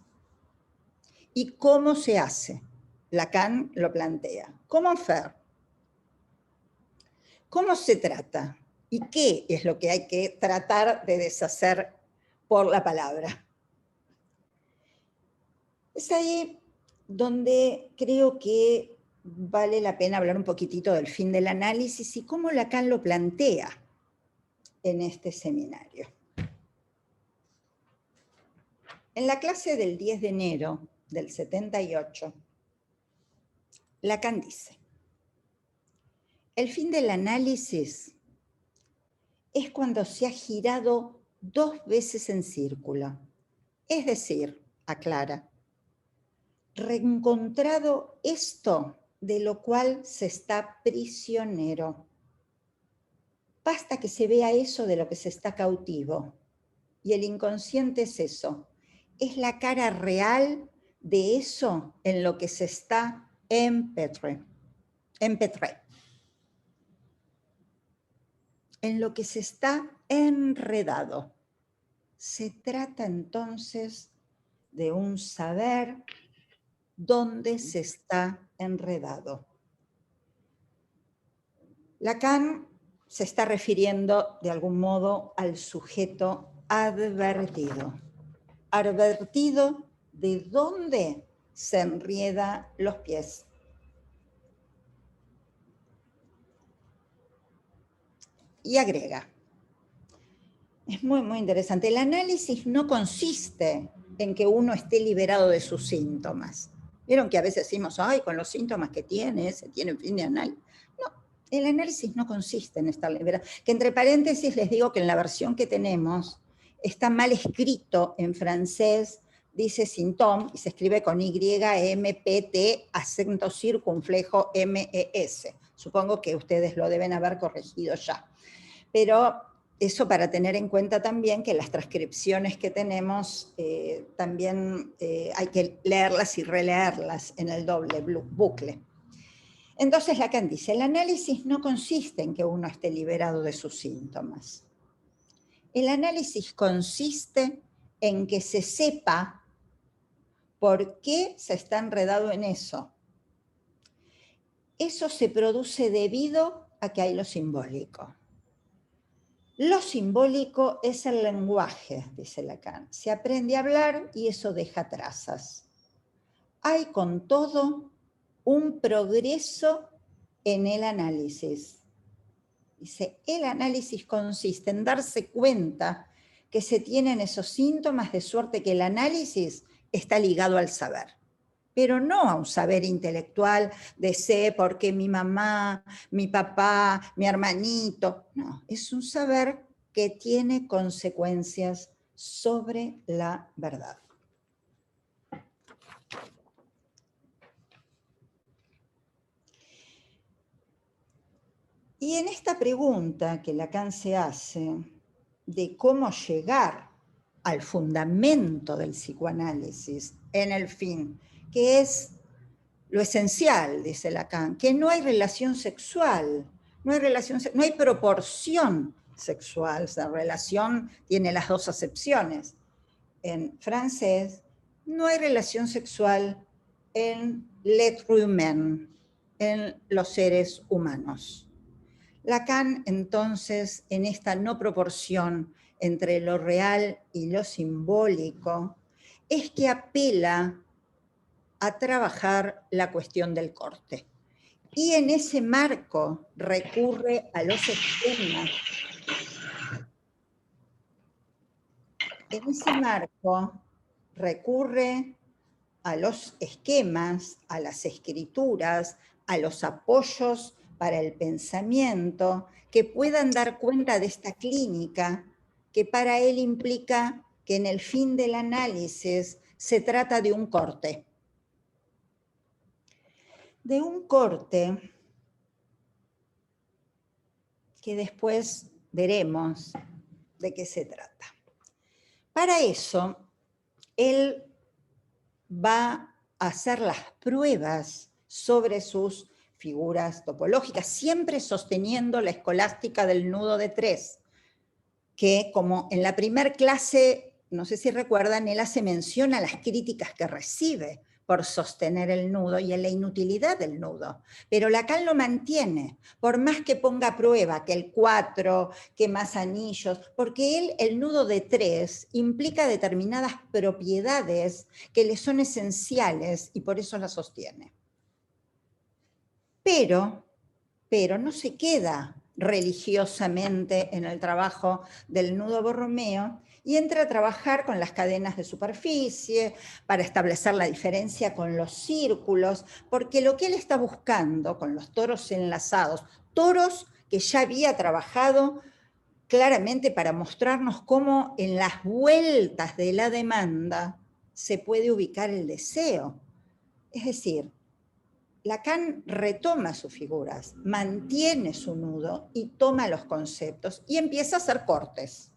¿Y cómo se hace? Lacan lo plantea. ¿Cómo hacer? ¿Cómo se trata? ¿Y qué es lo que hay que tratar de deshacer por la palabra? Es ahí donde creo que vale la pena hablar un poquitito del fin del análisis y cómo Lacan lo plantea en este seminario. En la clase del 10 de enero del 78, Lacan dice: el fin del análisis es cuando se ha girado 2 veces en círculo, es decir, aclara, reencontrado esto de lo cual se está prisionero. Basta que se vea eso de lo que se está cautivo. Y el inconsciente es eso, es la cara real de eso en lo que se está empetré. En lo que se está enredado. Se trata entonces de un saber donde se está enredado. Lacan se está refiriendo de algún modo al sujeto advertido. Advertido de dónde se enrieda los pies. Y agrega, es muy, muy interesante, el análisis no consiste en que uno esté liberado de sus síntomas. Vieron que a veces decimos, ay, con los síntomas que tiene, se tiene fin de análisis. No, el análisis no consiste en estar liberado. Que entre paréntesis les digo que en la versión que tenemos está mal escrito en francés, dice síntoma, y se escribe con Y, M, P, T, acento circunflejo, M, E, S. Supongo que ustedes lo deben haber corregido ya. Pero eso para tener en cuenta también que las transcripciones que tenemos también hay que leerlas y releerlas en el doble bucle. Entonces Lacan dice, el análisis no consiste en que uno esté liberado de sus síntomas. El análisis consiste en que se sepa por qué se está enredado en eso. Eso se produce debido a que hay lo simbólico. Lo simbólico es el lenguaje, dice Lacan. Se aprende a hablar y eso deja trazas. Hay con todo un progreso en el análisis. Dice, el análisis consiste en darse cuenta que se tienen esos síntomas de suerte que el análisis está ligado al saber, pero no a un saber intelectual de sé por qué mi mamá, mi papá, mi hermanito. No, es un saber que tiene consecuencias sobre la verdad. Y en esta pregunta que Lacan se hace de cómo llegar al fundamento del psicoanálisis en el fin, que es lo esencial, dice Lacan, que no hay relación sexual, no hay proporción sexual, la relación tiene las dos acepciones. En francés, no hay relación sexual en l'être humain, en los seres humanos. Lacan, entonces, en esta no proporción entre lo real y lo simbólico, es que apela a trabajar la cuestión del corte. Y en ese marco recurre a los esquemas. En ese marco recurre a los esquemas, a las escrituras, a los apoyos para el pensamiento, que puedan dar cuenta de esta clínica, que para él implica que en el fin del análisis se trata de un corte. De un corte que después veremos de qué se trata. Para eso, él va a hacer las pruebas sobre sus figuras topológicas, siempre sosteniendo la escolástica del nudo de 3, que como en la primer clase, no sé si recuerdan, él hace mención a las críticas que recibe por sostener el nudo y en la inutilidad del nudo. Pero Lacan lo mantiene, por más que ponga a prueba que el 4, que más anillos, porque él, el nudo de 3, implica determinadas propiedades que le son esenciales y por eso la sostiene. Pero no se queda religiosamente en el trabajo del nudo Borromeo y entra a trabajar con las cadenas de superficie para establecer la diferencia con los círculos, porque lo que él está buscando con los toros enlazados, toros que ya había trabajado claramente para mostrarnos cómo en las vueltas de la demanda se puede ubicar el deseo. Es decir, Lacan retoma sus figuras, mantiene su nudo y toma los conceptos y empieza a hacer cortes.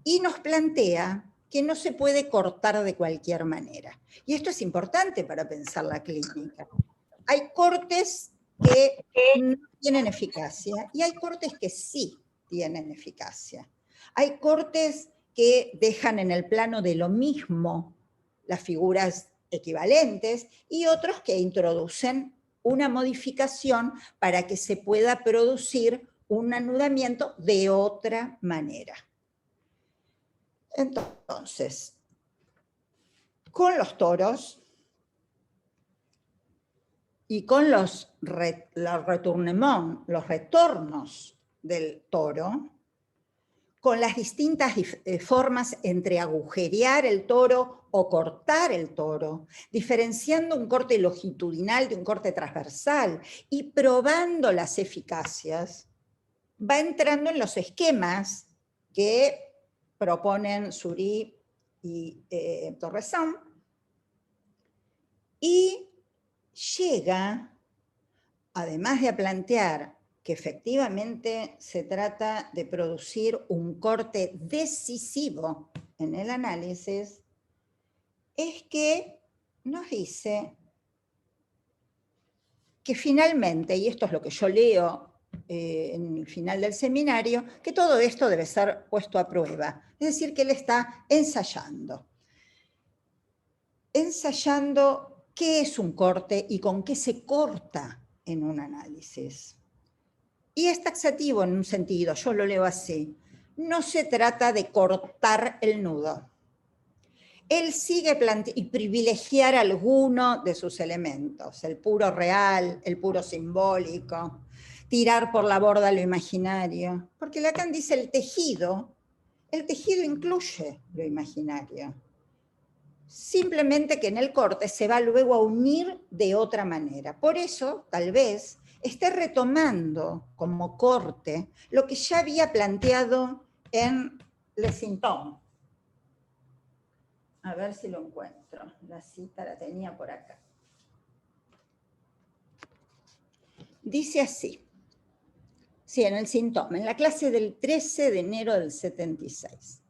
Y nos plantea que no se puede cortar de cualquier manera. Y esto es importante para pensar la clínica. Hay cortes que no tienen eficacia y hay cortes que sí tienen eficacia. Hay cortes que dejan en el plano de lo mismo las figuras equivalentes y otros que introducen una modificación para que se pueda producir un anudamiento de otra manera. Entonces, con los toros y con los retournements, los retornos del toro, con las distintas formas entre agujerear el toro o cortar el toro, diferenciando un corte longitudinal de un corte transversal y probando las eficacias, va entrando en los esquemas que proponen Souris y Torresson, y llega, además de plantear que efectivamente se trata de producir un corte decisivo en el análisis, es que nos dice que finalmente, y esto es lo que yo leo en el final del seminario, que todo esto debe ser puesto a prueba. Es decir, que él está ensayando. Ensayando qué es un corte y con qué se corta en un análisis. Y es taxativo en un sentido, yo lo leo así. No se trata de cortar el nudo. Él sigue y privilegiar alguno de sus elementos, el puro real, el puro simbólico, tirar por la borda lo imaginario, porque Lacan dice el tejido incluye lo imaginario. Simplemente que en el corte se va luego a unir de otra manera. Por eso, tal vez, esté retomando como corte lo que ya había planteado en Les Symptômes. A ver si lo encuentro. La cita la tenía por acá. Dice así. Sí, en el Symptômes, en la clase del 13 de enero del 76.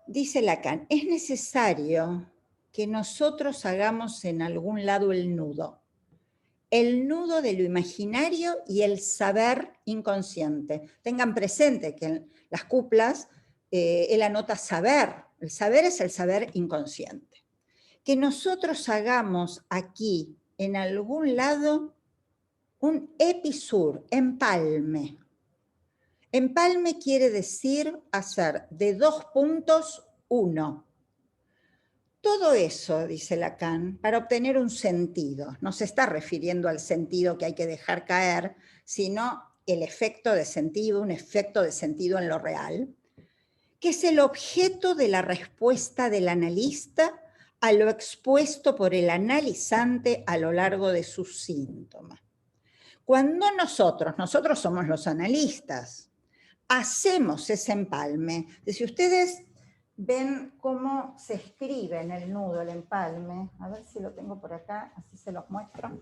Dice Lacan, es necesario que nosotros hagamos en algún lado el nudo de lo imaginario y el saber inconsciente. Tengan presente que en las cuplas él anota saber. El saber es el saber inconsciente. Que nosotros hagamos aquí, en algún lado, un episur, empalme. Empalme quiere decir hacer de 2 puntos 1. Todo eso, dice Lacan, para obtener un sentido. No se está refiriendo al sentido que hay que dejar caer, sino el efecto de sentido, un efecto de sentido en lo real, que es el objeto de la respuesta del analista a lo expuesto por el analizante a lo largo de sus síntomas. Cuando nosotros somos los analistas, hacemos ese empalme. Si ustedes ven cómo se escribe en el nudo, el empalme, a ver si lo tengo por acá, así se los muestro.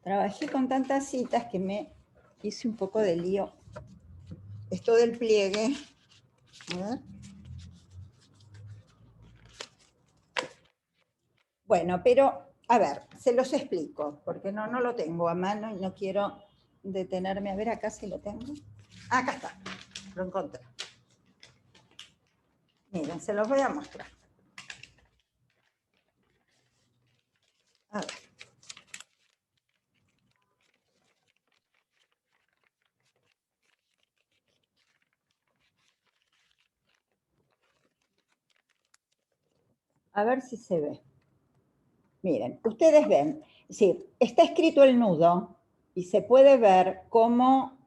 Trabajé con tantas citas que me hice un poco de lío. Esto del pliegue, a ver. Bueno, pero, a ver, se los explico, porque no lo tengo a mano y no quiero detenerme. A ver acá si lo tengo. Acá está, lo encontré. Miren, se los voy a mostrar. A ver. A ver si se ve. Miren, ustedes ven, sí, está escrito el nudo y se puede ver como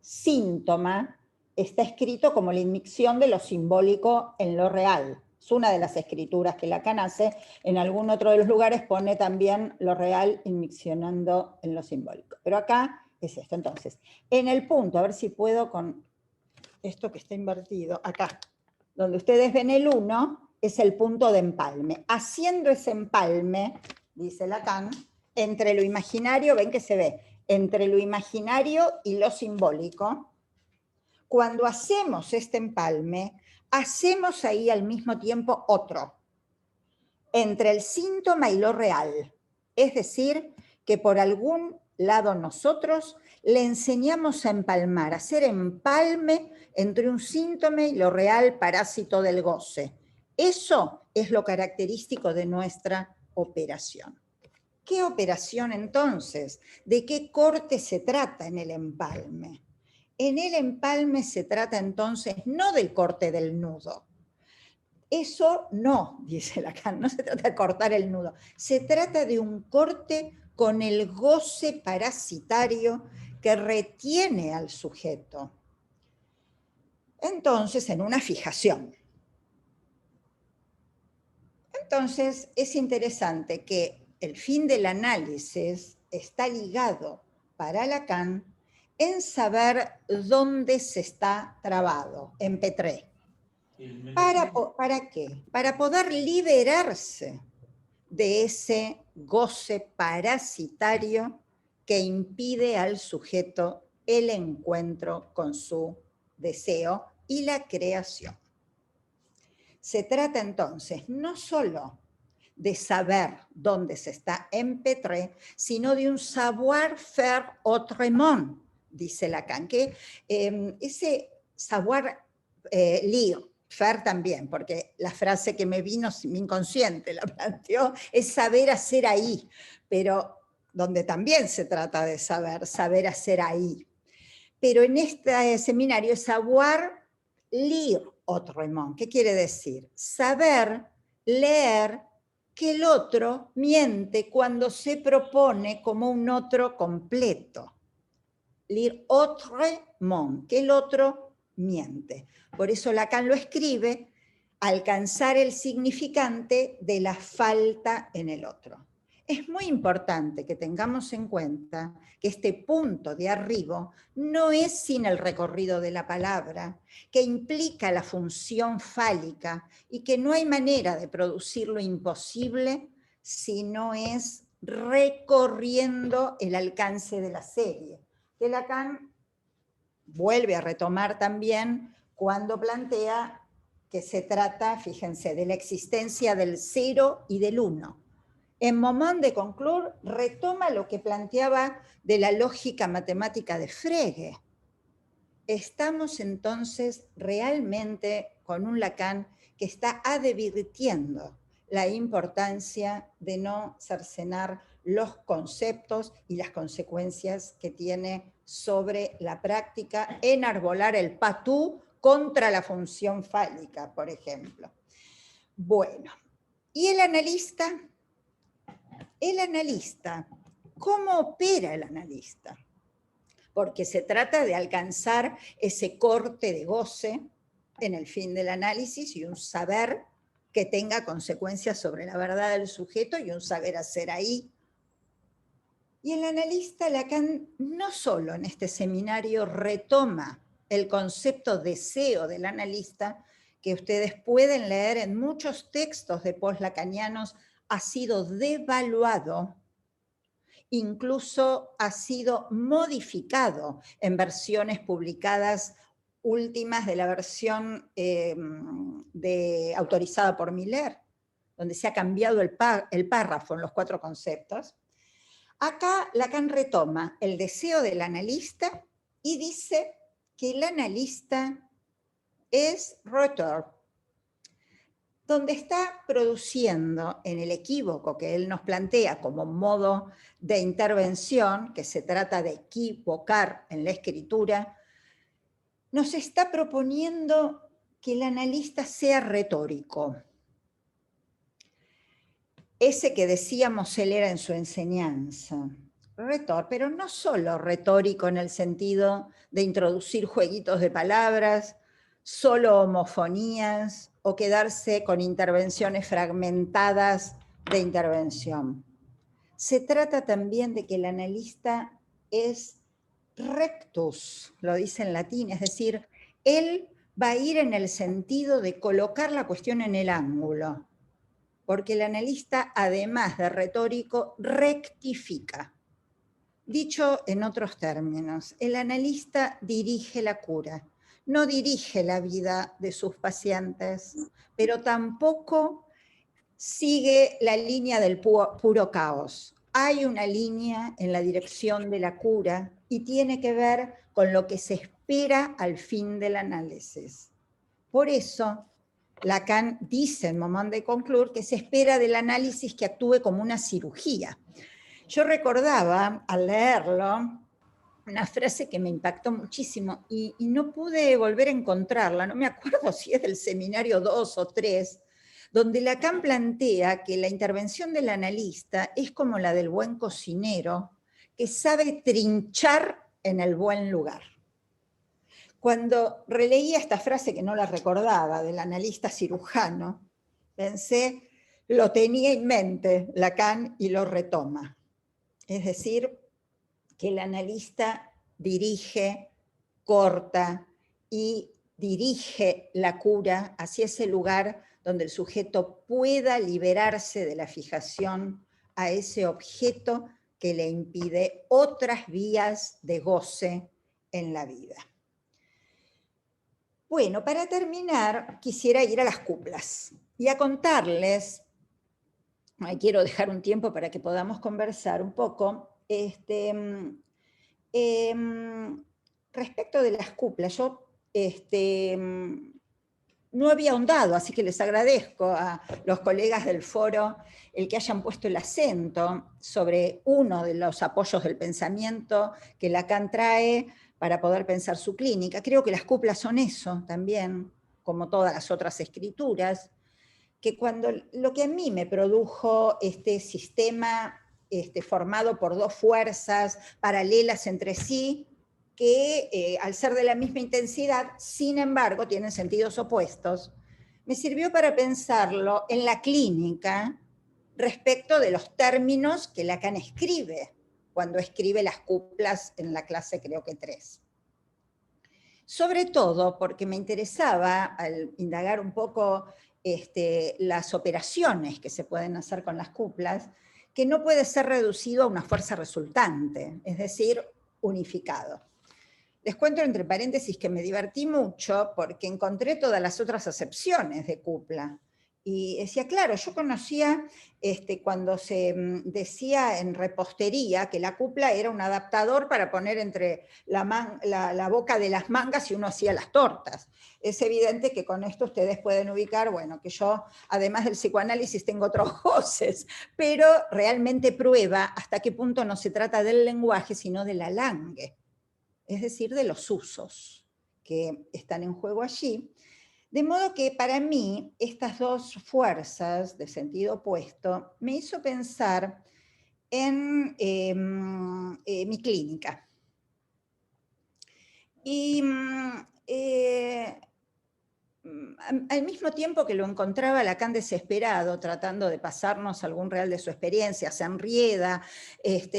síntoma está escrito como la inmixción de lo simbólico en lo real. Es una de las escrituras que Lacan hace. En algún otro de los lugares pone también lo real inmixionando en lo simbólico. Pero acá es esto. Entonces, en el punto, a ver si puedo con esto que está invertido, acá, donde ustedes ven el 1, es el punto de empalme. Haciendo ese empalme, dice Lacan, entre lo imaginario, ven que se ve, entre lo imaginario y lo simbólico, cuando hacemos este empalme, hacemos ahí al mismo tiempo otro, entre el síntoma y lo real. Es decir, que por algún lado nosotros le enseñamos a empalmar, a hacer empalme entre un síntoma y lo real parásito del goce. Eso es lo característico de nuestra operación. ¿Qué operación entonces? ¿De qué corte se trata en el empalme? En el empalme se trata entonces no del corte del nudo. Eso no, dice Lacan, no se trata de cortar el nudo. Se trata de un corte con el goce parasitario que retiene al sujeto. Entonces, en una fijación. Entonces, es interesante que el fin del análisis está ligado para Lacan en saber dónde se está trabado, en Petré. ¿Para qué? Para poder liberarse de ese goce parasitario que impide al sujeto el encuentro con su deseo y la creación. Se trata entonces no solo de saber dónde se está en Petré, sino de un savoir-faire autrement, dice Lacan, que ese savoir-lire, faire también, porque la frase que me vino, mi inconsciente la planteó, es saber hacer ahí, pero donde también se trata de saber hacer ahí. Pero en este seminario es savoir-lire autrement. ¿Qué quiere decir? Saber leer que el otro miente cuando se propone como un otro completo. Lire autrement, que el otro miente. Por eso Lacan lo escribe, alcanzar el significante de la falta en el otro. Es muy importante que tengamos en cuenta que este punto de arribo no es sin el recorrido de la palabra, que implica la función fálica y que no hay manera de producir lo imposible si no es recorriendo el alcance de la serie, que Lacan vuelve a retomar también cuando plantea que se trata, fíjense, de la existencia del 0 y del 1. En Moment de Conclure retoma lo que planteaba de la lógica matemática de Frege. Estamos entonces realmente con un Lacan que está advirtiendo la importancia de no cercenar los conceptos y las consecuencias que tiene sobre la práctica, enarbolar el patú contra la función fálica, por ejemplo. Bueno, ¿y el analista? El analista, ¿cómo opera el analista? Porque se trata de alcanzar ese corte de goce en el fin del análisis y un saber que tenga consecuencias sobre la verdad del sujeto y un saber hacer ahí. Y el analista Lacan no solo en este seminario retoma el concepto deseo del analista, que ustedes pueden leer en muchos textos de post-lacanianos, ha sido devaluado, incluso ha sido modificado en versiones publicadas últimas de la versión autorizada por Miller, donde se ha cambiado el párrafo en los 4 conceptos. Acá Lacan retoma el deseo del analista y dice que el analista es Rhetor, donde está produciendo en el equívoco que él nos plantea como modo de intervención, que se trata de equivocar en la escritura, nos está proponiendo que el analista sea retórico. Ese que decíamos él era en su enseñanza, retor, pero no solo retórico en el sentido de introducir jueguitos de palabras, solo homofonías o quedarse con intervenciones fragmentadas de intervención. Se trata también de que el analista es rectus, lo dice en latín, es decir, él va a ir en el sentido de colocar la cuestión en el ángulo, porque el analista, además de retórico, rectifica. Dicho en otros términos, el analista dirige la cura, no dirige la vida de sus pacientes, pero tampoco sigue la línea del puro caos. Hay una línea en la dirección de la cura y tiene que ver con lo que se espera al fin del análisis. Por eso, Lacan dice en Moment de Conclure que se espera del análisis que actúe como una cirugía. Yo recordaba, al leerlo, una frase que me impactó muchísimo y no pude volver a encontrarla, no me acuerdo si es del seminario 2 o 3, donde Lacan plantea que la intervención del analista es como la del buen cocinero, que sabe trinchar en el buen lugar. Cuando releía esta frase, que no la recordaba, del analista cirujano, pensé, lo tenía en mente Lacan y lo retoma. Es decir, que el analista dirige, corta y dirige la cura hacia ese lugar donde el sujeto pueda liberarse de la fijación a ese objeto que le impide otras vías de goce en la vida. Bueno, para terminar, quisiera ir a las cuplas y a contarles, quiero dejar un tiempo para que podamos conversar un poco, respecto de las cuplas. Yo no había ahondado, así que les agradezco a los colegas del foro el que hayan puesto el acento sobre uno de los apoyos del pensamiento que Lacan trae para poder pensar su clínica. Creo que las cuplas son eso también, como todas las otras escrituras, que cuando lo que a mí me produjo este sistema formado por dos fuerzas paralelas entre sí, que al ser de la misma intensidad, sin embargo, tienen sentidos opuestos, me sirvió para pensarlo en la clínica respecto de los términos que Lacan escribe, cuando escribe las cuplas en la clase creo que 3. Sobre todo porque me interesaba, al indagar un poco las operaciones que se pueden hacer con las cuplas, que no puede ser reducido a una fuerza resultante, es decir, unificado. Les cuento entre paréntesis que me divertí mucho porque encontré todas las otras acepciones de cupla. Y decía, claro, yo conocía cuando se decía en repostería que la cupla era un adaptador para poner entre la boca de las mangas y uno hacía las tortas. Es evidente que con esto ustedes pueden ubicar, bueno, que yo, además del psicoanálisis, tengo otros goces, pero realmente prueba hasta qué punto no se trata del lenguaje, sino de la langue, es decir, de los usos que están en juego allí. De modo que para mí estas dos fuerzas de sentido opuesto me hizo pensar en mi clínica. Y al mismo tiempo que lo encontraba Lacan desesperado, tratando de pasarnos algún real de su experiencia, se enrieda,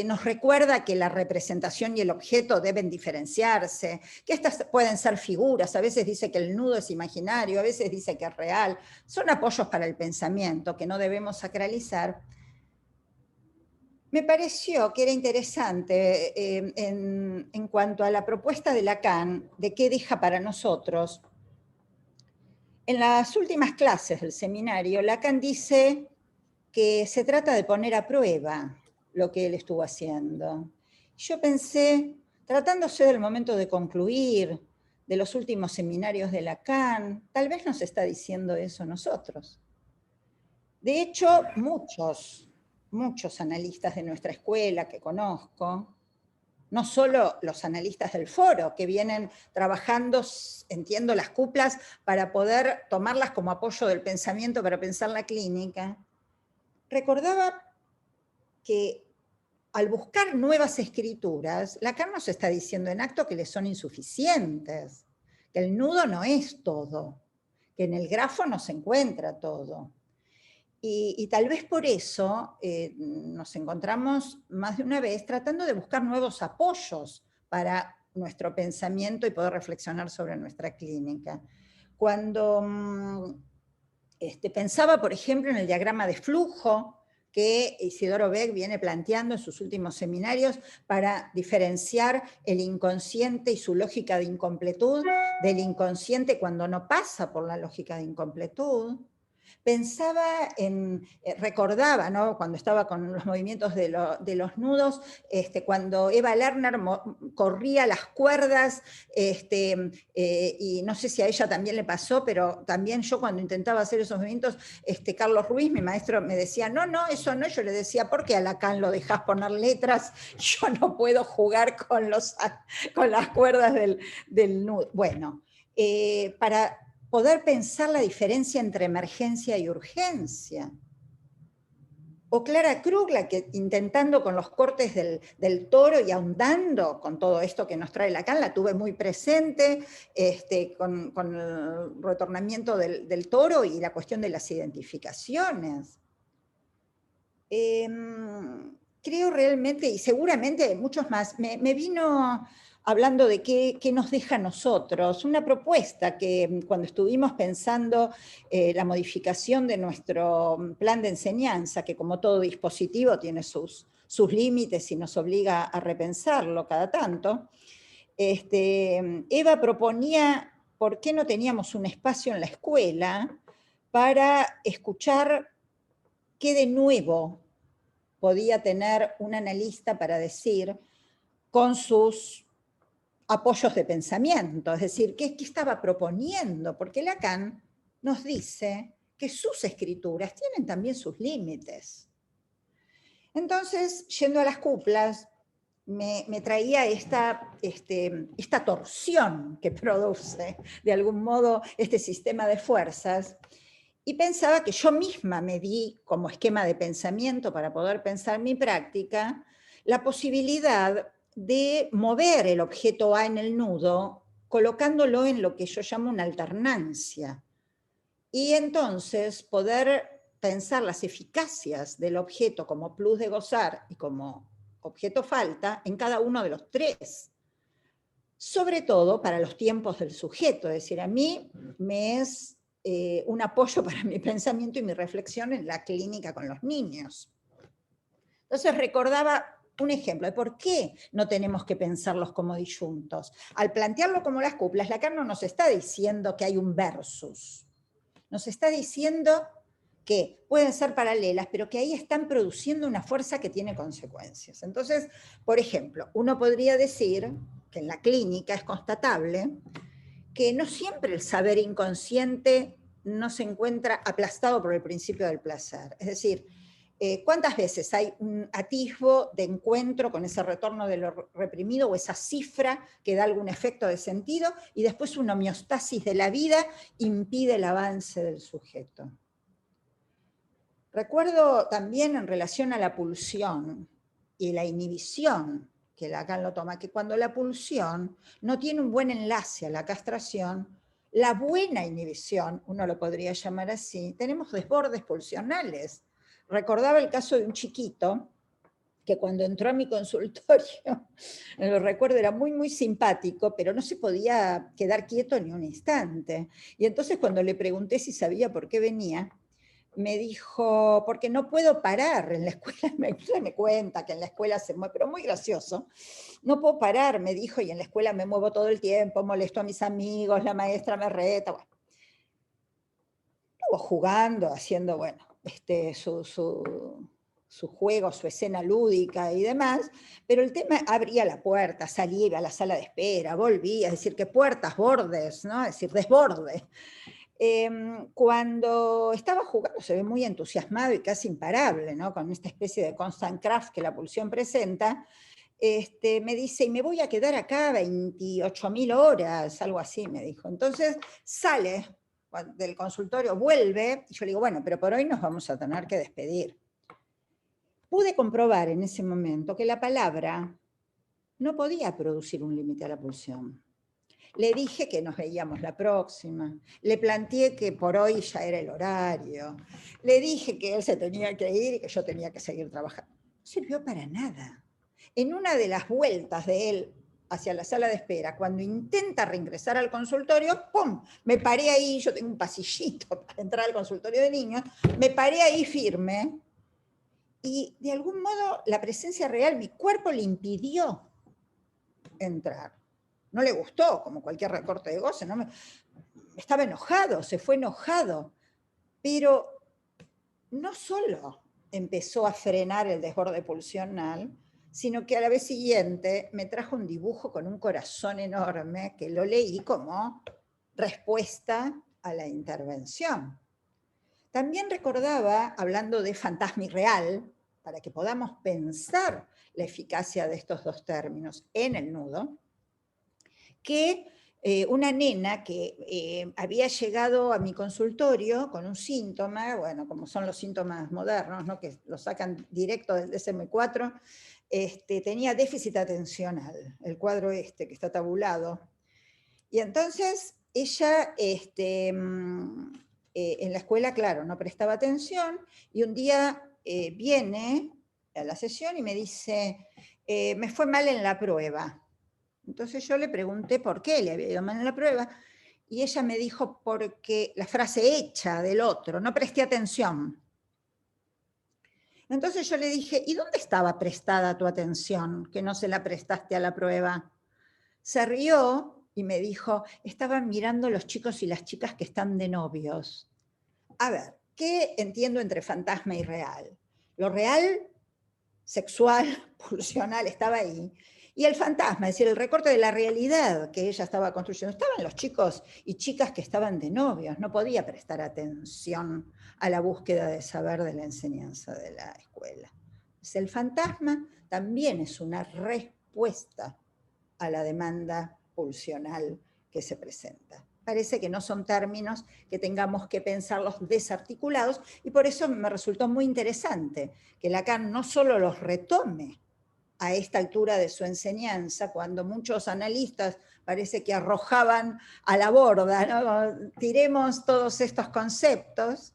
nos recuerda que la representación y el objeto deben diferenciarse, que estas pueden ser figuras, a veces dice que el nudo es imaginario, a veces dice que es real, son apoyos para el pensamiento que no debemos sacralizar. Me pareció que era interesante en cuanto a la propuesta de Lacan, de qué deja para nosotros. En las últimas clases del seminario, Lacan dice que se trata de poner a prueba lo que él estuvo haciendo. Yo pensé, tratándose del momento de concluir, de los últimos seminarios de Lacan, tal vez nos está diciendo eso nosotros. De hecho, muchos analistas de nuestra escuela que conozco, no solo los analistas del foro, que vienen trabajando, entiendo, las cuplas para poder tomarlas como apoyo del pensamiento para pensar la clínica, recordaba que al buscar nuevas escrituras, Lacan nos está diciendo en acto que les son insuficientes, que el nudo no es todo, que en el grafo no se encuentra todo. Y tal vez por eso nos encontramos más de una vez tratando de buscar nuevos apoyos para nuestro pensamiento y poder reflexionar sobre nuestra clínica. Cuando pensaba, por ejemplo, en el diagrama de flujo que Isidoro Beck viene planteando en sus últimos seminarios para diferenciar el inconsciente y su lógica de incompletud del inconsciente cuando no pasa por la lógica de incompletud. pensaba en, recordaba, ¿no?, cuando estaba con los movimientos de los nudos, cuando Eva Lerner corría las cuerdas, y no sé si a ella también le pasó, pero también yo cuando intentaba hacer esos movimientos, Carlos Ruiz, mi maestro, me decía, no, no, eso no. Yo le decía, ¿por qué a Lacan lo dejás poner letras? Yo no puedo jugar con las cuerdas del nudo. Bueno, para poder pensar la diferencia entre emergencia y urgencia. O Clara Krug, que intentando con los cortes del toro y ahondando con todo esto que nos trae Lacan, la tuve muy presente, con el retornamiento del toro y la cuestión de las identificaciones. Creo realmente, y seguramente muchos más, me vino hablando de qué nos deja a nosotros, una propuesta que cuando estuvimos pensando la modificación de nuestro plan de enseñanza, que como todo dispositivo tiene sus límites y nos obliga a repensarlo cada tanto, Eva proponía por qué no teníamos un espacio en la escuela para escuchar qué de nuevo podía tener un analista para decir con sus apoyos de pensamiento, es decir, ¿qué estaba proponiendo? Porque Lacan nos dice que sus escrituras tienen también sus límites. Entonces, yendo a las cuplas, me traía esta torsión que produce, de algún modo, este sistema de fuerzas, y pensaba que yo misma me di como esquema de pensamiento para poder pensar mi práctica, la posibilidad de mover el objeto A en el nudo, colocándolo en lo que yo llamo una alternancia. Y entonces poder pensar las eficacias del objeto como plus de gozar y como objeto falta en cada uno de los tres. Sobre todo para los tiempos del sujeto, es decir, a mí me es un apoyo para mi pensamiento y mi reflexión en la clínica con los niños. Entonces recordaba un ejemplo de por qué no tenemos que pensarlos como disyuntos. Al plantearlo como las cuplas, Lacan no nos está diciendo que hay un versus. Nos está diciendo que pueden ser paralelas, pero que ahí están produciendo una fuerza que tiene consecuencias. Entonces, por ejemplo, uno podría decir que en la clínica es constatable que no siempre el saber inconsciente no se encuentra aplastado por el principio del placer. Es decir, ¿cuántas veces hay un atisbo de encuentro con ese retorno de lo reprimido o esa cifra que da algún efecto de sentido y después una homeostasis de la vida impide el avance del sujeto? Recuerdo también en relación a la pulsión y la inhibición, que Lacan lo toma, que cuando la pulsión no tiene un buen enlace a la castración, la buena inhibición, uno lo podría llamar así, tenemos desbordes pulsionales. Recordaba el caso de un chiquito que cuando entró a mi consultorio, lo recuerdo, era muy, muy simpático, pero no se podía quedar quieto ni un instante. Y entonces cuando le pregunté si sabía por qué venía, me dijo, porque no puedo parar en la escuela, me cuenta que en la escuela se mueve, pero muy gracioso, no puedo parar, me dijo, y en la escuela me muevo todo el tiempo, molesto a mis amigos, la maestra me reta, bueno. Estuvo jugando, haciendo, bueno, su juego, su escena lúdica y demás, pero el tema abría la puerta, salía, iba a la sala de espera, volvía, es decir, que puertas, bordes, ¿no? Es decir, desborde. Cuando estaba jugando se ve muy entusiasmado y casi imparable, ¿no? Con esta especie de constant craft que la pulsión presenta, me dice, y me voy a quedar acá 28.000 horas, algo así me dijo. Entonces sale del consultorio, vuelve, y yo le digo, bueno, pero por hoy nos vamos a tener que despedir. Pude comprobar en ese momento que la palabra no podía producir un límite a la pulsión. Le dije que nos veíamos la próxima, le planteé que por hoy ya era el horario, le dije que él se tenía que ir y que yo tenía que seguir trabajando. No sirvió para nada. En una de las vueltas de él hacia la sala de espera, cuando intenta reingresar al consultorio, ¡pum! Me paré ahí, yo tengo un pasillito para entrar al consultorio de niños, me paré ahí firme y de algún modo la presencia real, mi cuerpo le impidió entrar. No le gustó, como cualquier recorte de goce, estaba enojado, se fue enojado. Pero no solo empezó a frenar el desborde pulsional, sino que a la vez siguiente me trajo un dibujo con un corazón enorme que lo leí como respuesta a la intervención. También recordaba, hablando de fantasma irreal, para que podamos pensar la eficacia de estos dos términos en el nudo, que una nena que había llegado a mi consultorio con un síntoma, bueno, como son los síntomas modernos, ¿no? Que lo sacan directo del DSM-4, tenía déficit atencional, el cuadro que está tabulado. Y entonces ella en la escuela, claro, no prestaba atención, y un día viene a la sesión y me dice, me fue mal en la prueba. Entonces yo le pregunté por qué le había ido mal en la prueba, y ella me dijo porque la frase hecha del otro, no presté atención. Entonces yo le dije, ¿y dónde estaba prestada tu atención, que no se la prestaste a la prueba? Se rió y me dijo, estaban mirando los chicos y las chicas que están de novios. A ver, ¿qué entiendo entre fantasma y real? Lo real, sexual, pulsional, estaba ahí. Y el fantasma, es decir, el recorte de la realidad que ella estaba construyendo. Estaban los chicos y chicas que estaban de novios. No podía prestar atención a la búsqueda de saber de la enseñanza de la escuela. Entonces, el fantasma también es una respuesta a la demanda pulsional que se presenta. Parece que no son términos que tengamos que pensarlos desarticulados, y por eso me resultó muy interesante que Lacan no solo los retome a esta altura de su enseñanza, cuando muchos analistas parece que arrojaban a la borda, ¿no? Tiremos todos estos conceptos,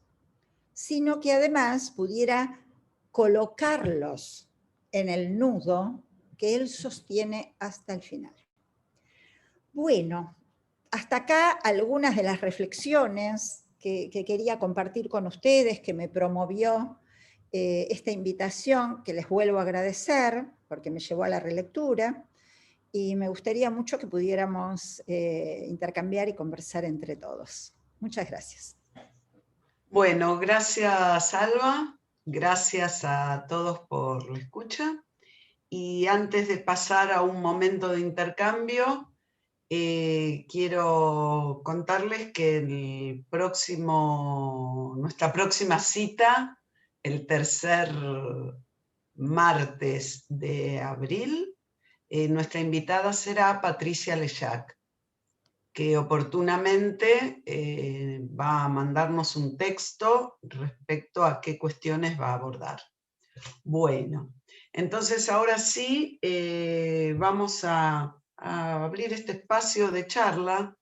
sino que además pudiera colocarlos en el nudo que él sostiene hasta el final. Bueno, hasta acá algunas de las reflexiones que quería compartir con ustedes, que me promovió esta invitación, que les vuelvo a agradecer, porque me llevó a la relectura, y me gustaría mucho que pudiéramos intercambiar y conversar entre todos. Muchas gracias. Bueno, gracias Alba, gracias a todos por la escucha. Y antes de pasar a un momento de intercambio, quiero contarles que nuestra próxima cita, el tercer martes de abril, nuestra invitada será Patricia Lejac, que oportunamente va a mandarnos un texto respecto a qué cuestiones va a abordar. Bueno, entonces ahora sí vamos a abrir este espacio de charla,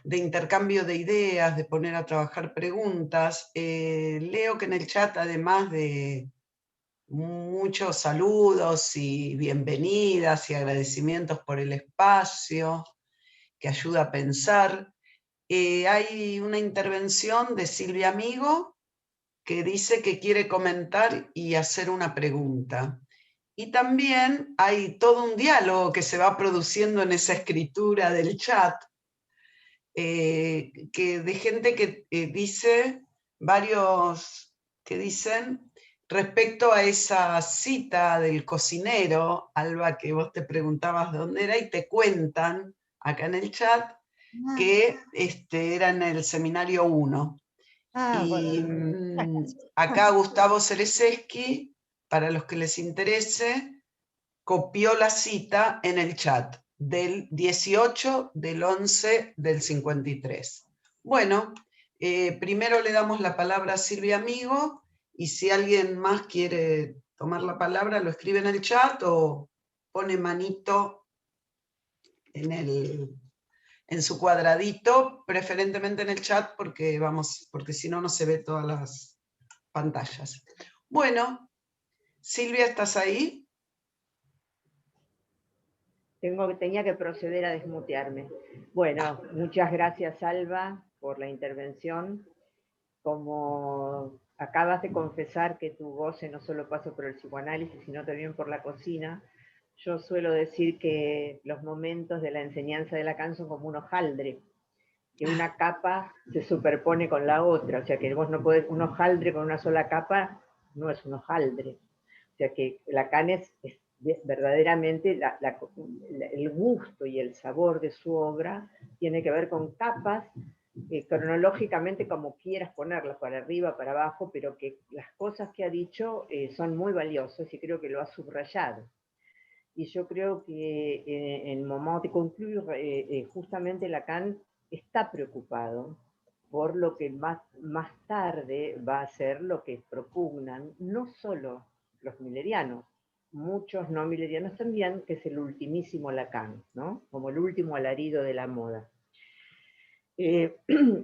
de intercambio de ideas, de poner a trabajar preguntas. Leo que en el chat, además de muchos saludos y bienvenidas y agradecimientos por el espacio que ayuda a pensar, hay una intervención de Silvia Amigo que dice que quiere comentar y hacer una pregunta. Y también hay todo un diálogo que se va produciendo en esa escritura del chat, de gente que dice, varios que dicen, respecto a esa cita del cocinero, Alba, que vos te preguntabas dónde era, y te cuentan acá en el chat que era en el seminario 1. Y Bueno. acá Gustavo Cereseski, para los que les interese, copió la cita en el chat del 18 del 11 del 53. Bueno, primero le damos la palabra a Silvia Amigo, y si alguien más quiere tomar la palabra, lo escribe en el chat o pone manito en su cuadradito, preferentemente en el chat, porque si no, no se ve todas las pantallas. Bueno, Silvia, ¿estás ahí? Tenía que proceder a desmutearme. Bueno, muchas gracias, Alba, por la intervención. Como acabas de confesar que tu goce no solo pasa por el psicoanálisis, sino también por la cocina, yo suelo decir que los momentos de la enseñanza de Lacan son como un hojaldre. que una capa se superpone con la otra, o sea que vos no podés, un hojaldre con una sola capa no es un hojaldre. O sea que Lacan es verdaderamente el gusto y el sabor de su obra tiene que ver con capas, cronológicamente como quieras ponerlas, para arriba, para abajo, pero que las cosas que ha dicho son muy valiosas y creo que lo ha subrayado. Y yo creo que en el momento de concluir, justamente Lacan está preocupado por lo que más tarde va a ser lo que propugnan no solo los millerianos, muchos no millerianos también, que es el ultimísimo Lacan, ¿no? Como el último alarido de la moda.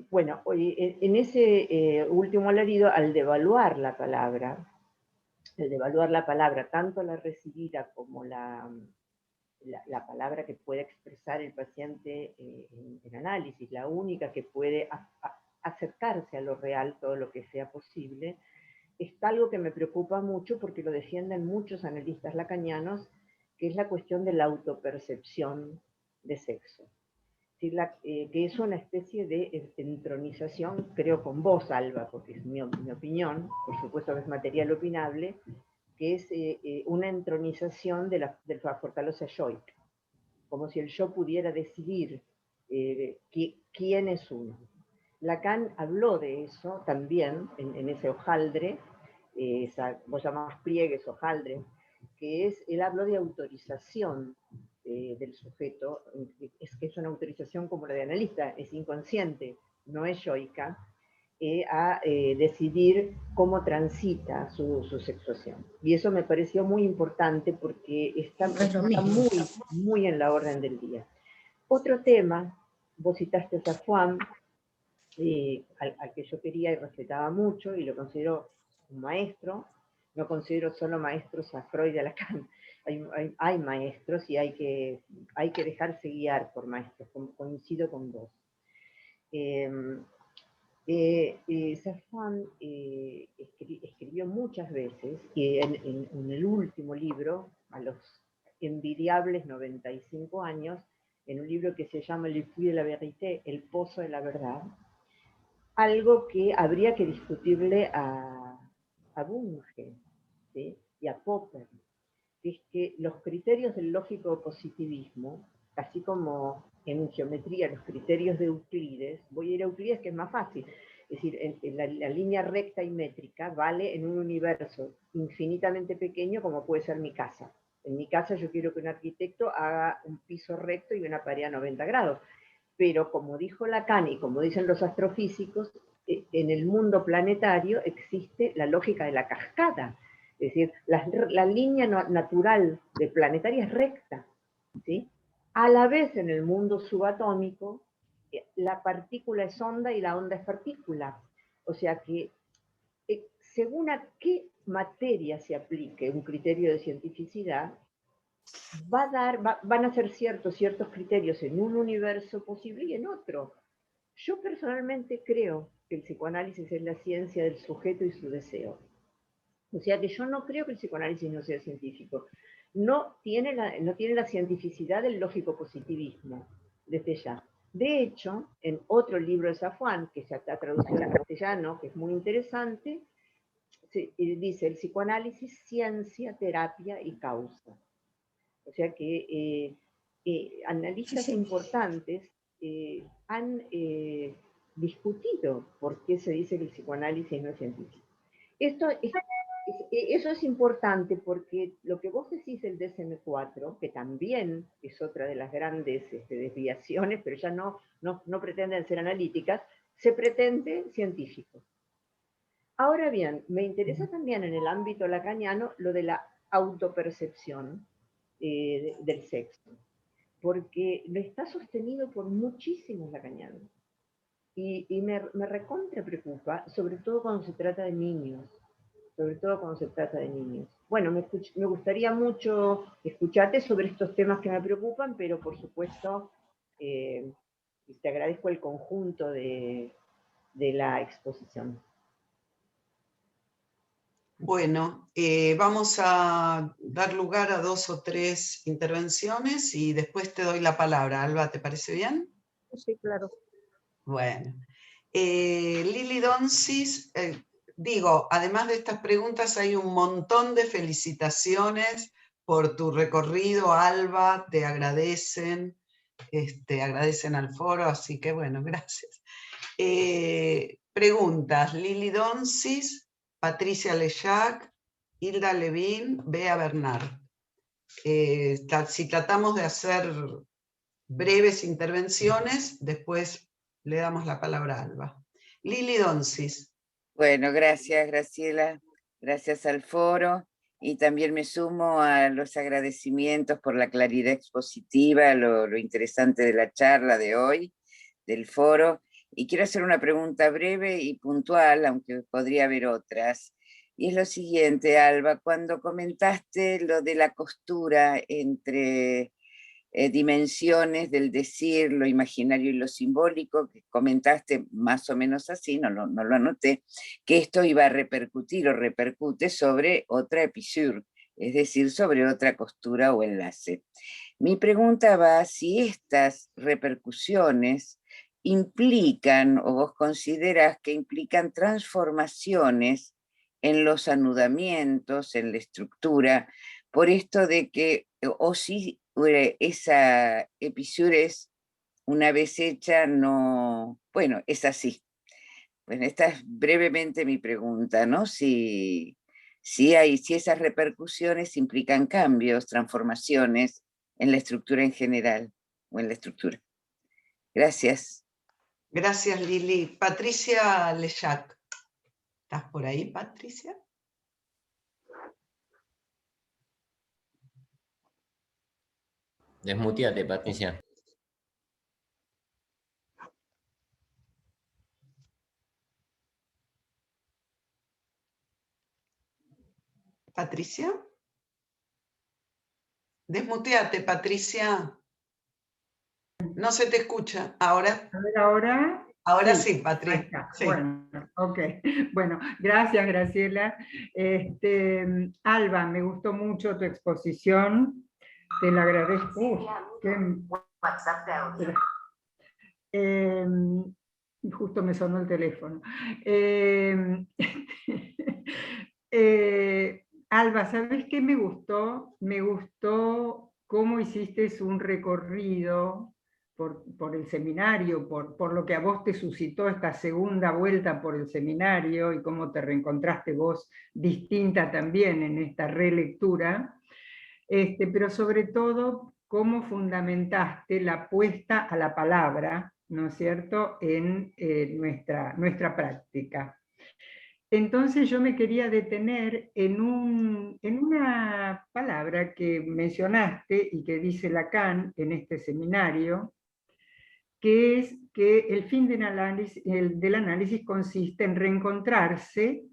Bueno, en ese último alarido, al devaluar la palabra, tanto la recibida como la palabra que puede expresar el paciente en análisis, la única que puede acercarse a lo real todo lo que sea posible, está algo que me preocupa mucho porque lo defienden muchos analistas lacanianos, que es la cuestión de la autopercepción de sexo. Que es una especie de entronización, creo con vos, Alba, porque es mi opinión, por supuesto que es material opinable, que es una entronización de la fortaleza yoica, como si el yo pudiera decidir quién es uno. Lacan habló de eso también en ese hojaldre, vos llamás pliegues, hojaldre, que él habló de autorización del sujeto, que es una autorización como la de analista, es inconsciente, no es yoica, a decidir cómo transita su sexuación. Y eso me pareció muy importante porque está muy en la orden del día. Otro tema, vos citaste a Safwan, al que yo quería y respetaba mucho, y lo considero un maestro. No considero solo maestros a Freud y a Lacan. Hay maestros y hay que dejarse guiar por maestros, coincido con vos. Safwan escribió muchas veces, y en el último libro, a los envidiables 95 años, en un libro que se llama Le Puits de la Vérité, El Pozo de la Verdad, algo que habría que discutirle a Bunge, ¿sí? Y a Popper, que es que los criterios del lógico positivismo, así como en geometría los criterios de Euclides, voy a ir a Euclides que es más fácil, es decir, la línea recta y métrica vale en un universo infinitamente pequeño como puede ser mi casa. En mi casa yo quiero que un arquitecto haga un piso recto y una pared a 90 grados, pero como dijo Lacan y como dicen los astrofísicos, en el mundo planetario existe la lógica de la cascada. Es decir, la línea natural de planetaria es recta, ¿sí? A la vez, en el mundo subatómico, la partícula es onda y la onda es partícula. O sea que, según a qué materia se aplique un criterio de cientificidad, van a ser ciertos criterios en un universo posible y en otro. Yo personalmente creo que el psicoanálisis es la ciencia del sujeto y su deseo. O sea que yo no creo que el psicoanálisis no sea científico. No tiene la cientificidad del lógico positivismo, desde ya. De hecho, en otro libro de Safwan, que ya está traducido al castellano, que es muy interesante, dice el psicoanálisis, ciencia, terapia y causa. O sea que analistas importantes han discutido por qué se dice que el psicoanálisis no es científico. Eso es importante porque lo que vos decís del DSM-4, que también es otra de las grandes desviaciones, pero ya no pretenden ser analíticas, se pretende científico. Ahora bien, me interesa también en el ámbito lacaniano lo de la autopercepción del sexo, porque lo está sostenido por muchísimos lacanianos. Y me recontra preocupa, sobre todo cuando se trata de niños. Bueno, me gustaría mucho escucharte sobre estos temas que me preocupan, pero por supuesto te agradezco el conjunto de la exposición. Bueno, vamos a dar lugar a 2 o 3 intervenciones y después te doy la palabra. Alba, ¿te parece bien? Sí, claro. Bueno. Lili Donsis, además de estas preguntas hay un montón de felicitaciones por tu recorrido, Alba, te agradecen al foro, así que bueno, gracias. Preguntas, Lili Donsis, Patricia Lejac, Hilda Levin, Bea Bernard. Si tratamos de hacer breves intervenciones, después le damos la palabra a Alba. Lili Donsis. Bueno, gracias Graciela, gracias al foro, y también me sumo a los agradecimientos por la claridad expositiva, lo interesante de la charla de hoy, del foro, y quiero hacer una pregunta breve y puntual, aunque podría haber otras, y es lo siguiente, Alba, cuando comentaste lo de la costura entre dimensiones del decir, lo imaginario y lo simbólico, que comentaste más o menos así, no lo anoté, que esto iba a repercutir o repercute sobre otra episure, es decir, sobre otra costura o enlace. Mi pregunta va a si estas repercusiones implican, o vos considerás que implican transformaciones en los anudamientos, en la estructura, por esto de que, o si esa episure es, una vez hecha, no, bueno, es así. Bueno, esta es brevemente mi pregunta, ¿no? Si esas repercusiones implican cambios, transformaciones en la estructura en general, o en la estructura. Gracias. Gracias, Lili. Patricia Lejac. ¿Estás por ahí, Patricia? Desmuteate, Patricia. ¿Patricia? Desmuteate, Patricia. No se te escucha. ¿Ahora? A ver, ahora. Ahora sí, Patricia. Sí. Bueno, ok. Bueno, gracias, Graciela. Alba, me gustó mucho tu exposición. Te la agradezco. WhatsApp de audio. Justo me sonó el teléfono. Alba, ¿sabes qué me gustó? Me gustó cómo hiciste un recorrido por el seminario, por lo que a vos te suscitó esta segunda vuelta por el seminario y cómo te reencontraste vos distinta también en esta relectura, pero sobre todo cómo fundamentaste la apuesta a la palabra, ¿no es cierto?, en nuestra práctica. Entonces yo me quería detener en una palabra que mencionaste y que dice Lacan en este seminario, que es que el fin del análisis consiste en reencontrarse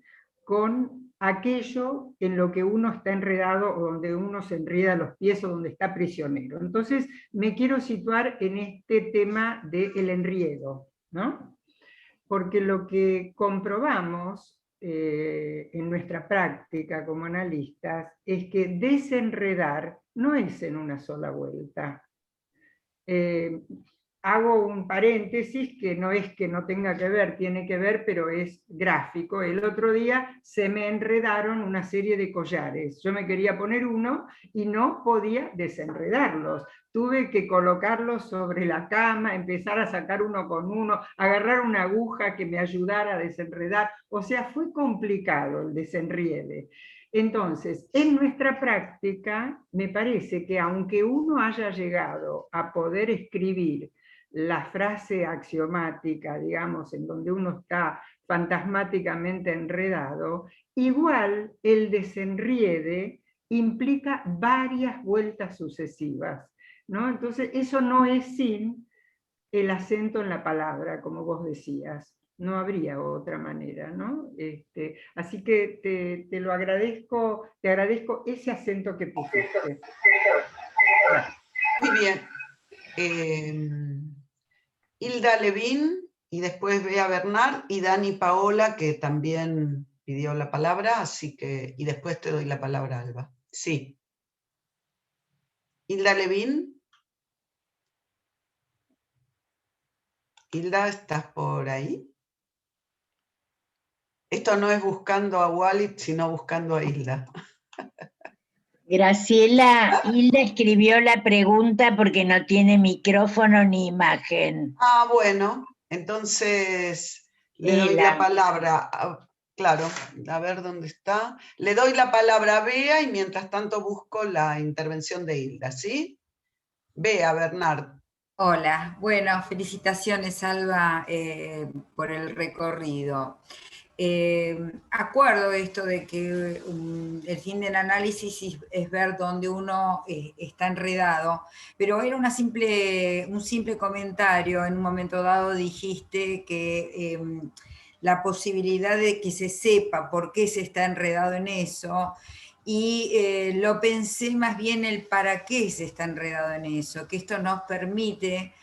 con aquello en lo que uno está enredado o donde uno se enreda los pies o donde está prisionero. Entonces me quiero situar en este tema del enriedo, ¿no? Porque lo que comprobamos en nuestra práctica como analistas es que desenredar no es en una sola vuelta. Hago un paréntesis que no es que no tenga que ver, tiene que ver, pero es gráfico. El otro día se me enredaron una serie de collares. Yo me quería poner uno y no podía desenredarlos. Tuve que colocarlos sobre la cama, empezar a sacar uno con uno, agarrar una aguja que me ayudara a desenredar. O sea, fue complicado el desenriede. Entonces, en nuestra práctica, me parece que aunque uno haya llegado a poder escribir la frase axiomática, digamos, en donde uno está fantasmáticamente enredado, igual el desenriede implica varias vueltas sucesivas, ¿no? Entonces, eso no es sin el acento en la palabra, como vos decías. No habría otra manera, ¿no? Así que te lo agradezco, te agradezco ese acento que pusiste. Muy bien. Hilda Levin, y después Bea Bernard, y Dani Paola, que también pidió la palabra, así que, y después te doy la palabra, Alba. Sí. Hilda Levin. Hilda, ¿estás por ahí? Esto no es buscando a Walid, sino buscando a Hilda. Graciela, Hilda escribió la pregunta porque no tiene micrófono ni imagen. Ah, bueno, entonces le doy la palabra. Claro, a ver dónde está. Le doy la palabra a Bea y mientras tanto busco la intervención de Hilda, ¿sí? Bea, Bernard. Hola, bueno, felicitaciones Alba por el recorrido. Acuerdo esto de que el fin del análisis es ver dónde uno está enredado, pero era un simple comentario. En un momento dado dijiste que la posibilidad de que se sepa por qué se está enredado en eso, y lo pensé más bien el para qué se está enredado en eso, que esto nos permite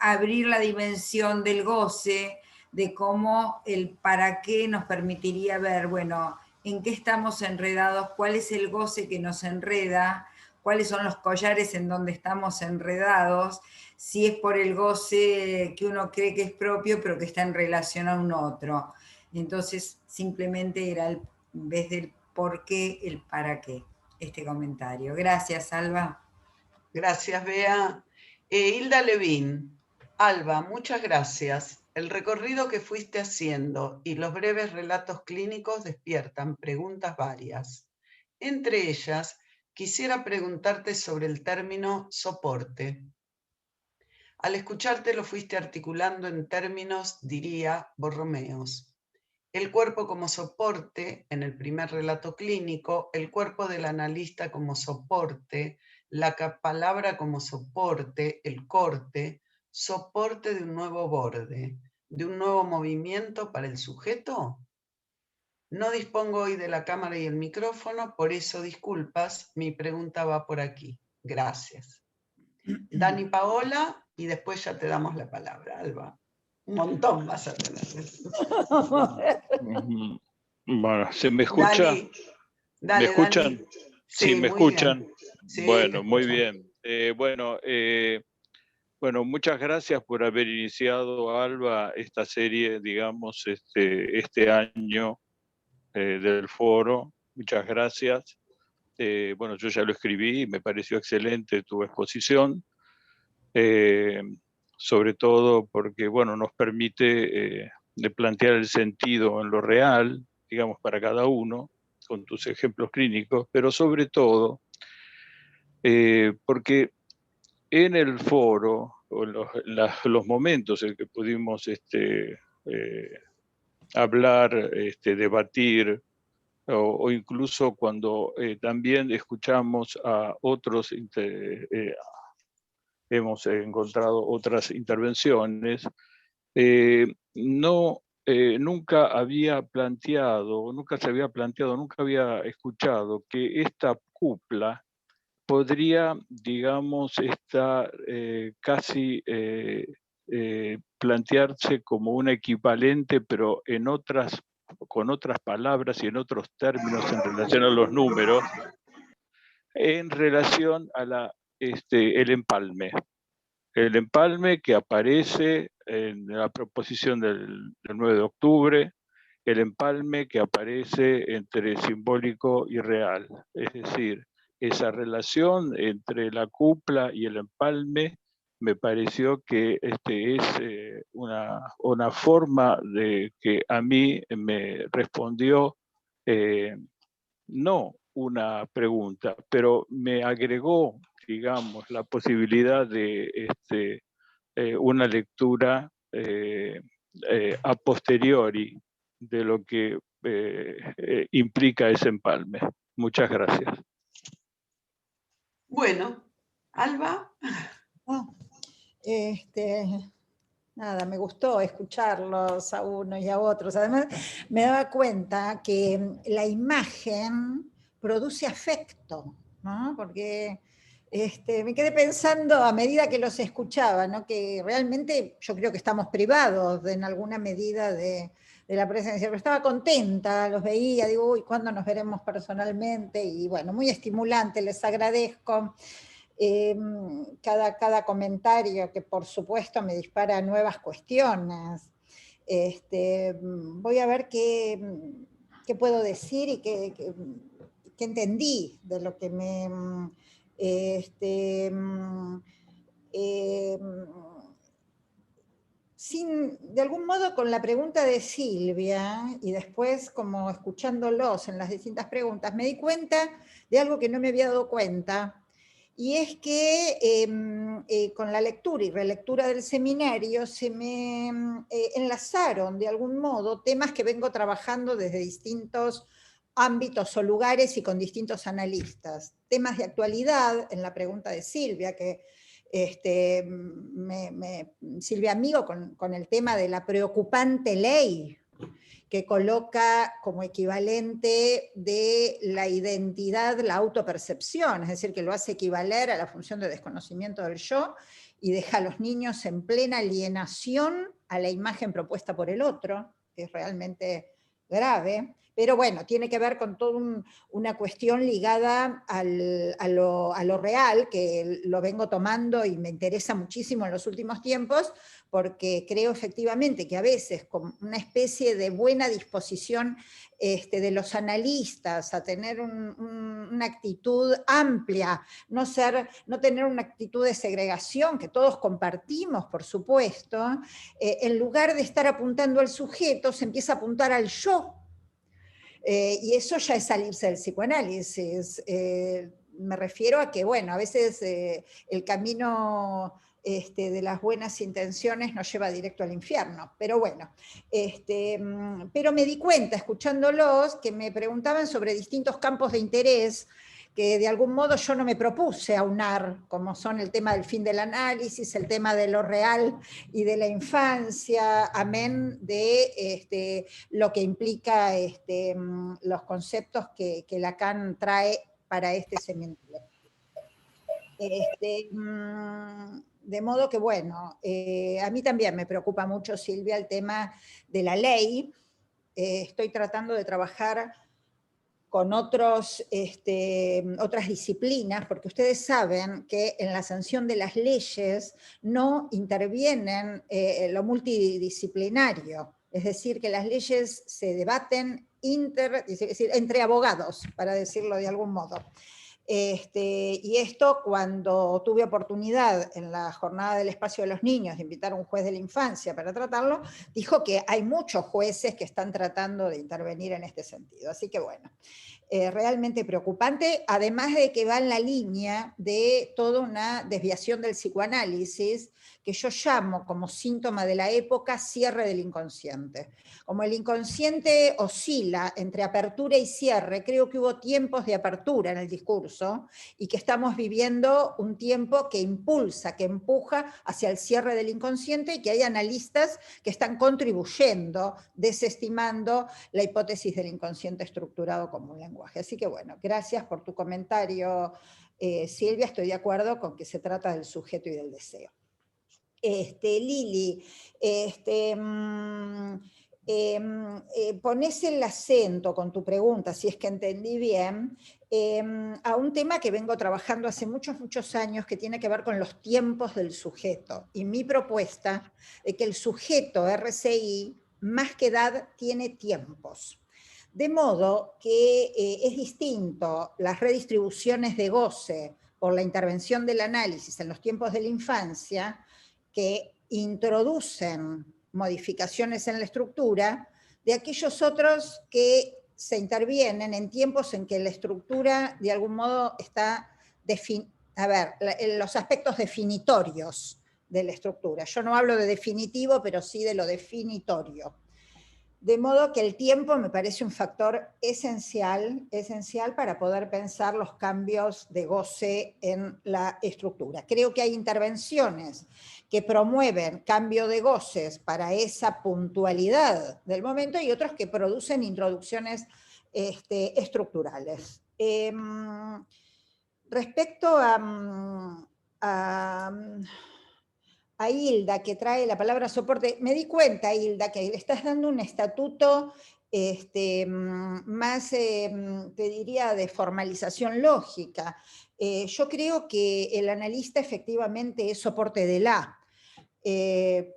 abrir la dimensión del goce, de cómo el para qué nos permitiría ver, bueno, en qué estamos enredados, cuál es el goce que nos enreda, cuáles son los collares en donde estamos enredados, si es por el goce que uno cree que es propio, pero que está en relación a un otro. Entonces, simplemente era en vez del por qué, el para qué, este comentario. Gracias, Alba. Gracias, Bea. Hilda Levín. Alba, muchas gracias. El recorrido que fuiste haciendo y los breves relatos clínicos despiertan preguntas varias. Entre ellas, quisiera preguntarte sobre el término soporte. Al escucharte lo fuiste articulando en términos, diría, borromeos. El cuerpo como soporte, en el primer relato clínico, el cuerpo del analista como soporte, la palabra como soporte, el corte, soporte de un nuevo borde, de un nuevo movimiento para el sujeto. No dispongo hoy de la cámara y el micrófono, por eso disculpas, mi pregunta va por aquí. Gracias. Dani Paola, y después ya te damos la palabra, Alba. Un montón vas a tener. Bueno, ¿se me escucha? Dale, ¿Me escuchan? Dani. Sí, ¿me escuchan? Sí, bueno, muy bien. Bueno, muchas gracias por haber iniciado, Alba, esta serie, digamos, este año del foro. Muchas gracias. Bueno, yo ya lo escribí y me pareció excelente tu exposición. Sobre todo porque, bueno, nos permite de plantear el sentido en lo real, digamos, para cada uno, con tus ejemplos clínicos, pero sobre todo porque en el foro, o en los momentos en que pudimos hablar, debatir, o incluso cuando también escuchamos a otros, hemos encontrado otras intervenciones, nunca había planteado, nunca había escuchado que esta cupla podría, digamos, estar casi plantearse como un equivalente, pero con otras palabras y en otros términos en relación a los números, en relación a el empalme. El empalme que aparece en la proposición del 9 de octubre, el empalme que aparece entre simbólico y real. Es decir, esa relación entre la cupla y el empalme me pareció que es una forma de que a mí me respondió no una pregunta, pero me agregó, digamos, la posibilidad de una lectura a posteriori de lo que implica ese empalme. Muchas gracias. Bueno, Alba. Nada, me gustó escucharlos a unos y a otros. Además, me daba cuenta que la imagen produce afecto, ¿no? Porque me quedé pensando a medida que los escuchaba, ¿no? Que realmente yo creo que estamos privados en alguna medida de la presencia, pero estaba contenta, los veía, digo, uy, ¿cuándo nos veremos personalmente? Y bueno, muy estimulante, les agradezco. cada comentario que por supuesto me dispara nuevas cuestiones. Voy a ver qué puedo decir y qué entendí de lo que me... de algún modo con la pregunta de Silvia, y después como escuchándolos en las distintas preguntas, me di cuenta de algo que no me había dado cuenta, y es que con la lectura y relectura del seminario se me enlazaron de algún modo temas que vengo trabajando desde distintos ámbitos o lugares y con distintos analistas. Temas de actualidad, en la pregunta de Silvia, que Silvia Amigo con el tema de la preocupante ley que coloca como equivalente de la identidad la autopercepción, es decir, que lo hace equivaler a la función de desconocimiento del yo y deja a los niños en plena alienación a la imagen propuesta por el otro, que es realmente grave. Pero bueno, tiene que ver con toda una cuestión ligada a lo real, que lo vengo tomando y me interesa muchísimo en los últimos tiempos, porque creo efectivamente que a veces con una especie de buena disposición de los analistas a tener una actitud amplia, no tener una actitud de segregación que todos compartimos, por supuesto, en lugar de estar apuntando al sujeto, se empieza a apuntar al yo. Y eso ya es salirse del psicoanálisis. Me refiero a que, bueno, a veces el camino de las buenas intenciones nos lleva directo al infierno, pero bueno. Pero me di cuenta, escuchándolos, que me preguntaban sobre distintos campos de interés que de algún modo yo no me propuse aunar, como son el tema del fin del análisis, el tema de lo real y de la infancia, amén de lo que implica los conceptos que Lacan trae para este seminario. De modo que, bueno, a mí también me preocupa mucho, Silvia, el tema de la ley. Estoy tratando de trabajar con otras disciplinas, porque ustedes saben que en la sanción de las leyes no intervienen lo multidisciplinario, es decir, que las leyes se debaten entre abogados, para decirlo de algún modo. Y esto, cuando tuve oportunidad en la jornada del espacio de los niños de invitar a un juez de la infancia para tratarlo, dijo que hay muchos jueces que están tratando de intervenir en este sentido. Así que bueno, realmente preocupante, además de que va en la línea de toda una desviación del psicoanálisis, que yo llamo como síntoma de la época cierre del inconsciente. Como el inconsciente oscila entre apertura y cierre, creo que hubo tiempos de apertura en el discurso y que estamos viviendo un tiempo que impulsa, que empuja hacia el cierre del inconsciente, y que hay analistas que están contribuyendo, desestimando la hipótesis del inconsciente estructurado como un lenguaje. Así que bueno, gracias por tu comentario, Silvia, estoy de acuerdo con que se trata del sujeto y del deseo. Lili, pones el acento con tu pregunta, si es que entendí bien, a un tema que vengo trabajando hace muchos años, que tiene que ver con los tiempos del sujeto, y mi propuesta de que el sujeto RCI, más que edad, tiene tiempos. De modo que es distinto las redistribuciones de goce por la intervención del análisis en los tiempos de la infancia, que introducen modificaciones en la estructura, de aquellos otros que se intervienen en tiempos en que la estructura de algún modo está, los aspectos definitorios de la estructura. Yo no hablo de definitivo, pero sí de lo definitorio. De modo que el tiempo me parece un factor esencial para poder pensar los cambios de goce en la estructura. Creo que hay intervenciones que promueven cambio de goces para esa puntualidad del momento, y otros que producen introducciones estructurales. Respecto a Hilda, que trae la palabra soporte, me di cuenta, Hilda, que le estás dando un estatuto más, te diría, de formalización lógica. Yo creo que el analista efectivamente es soporte de la,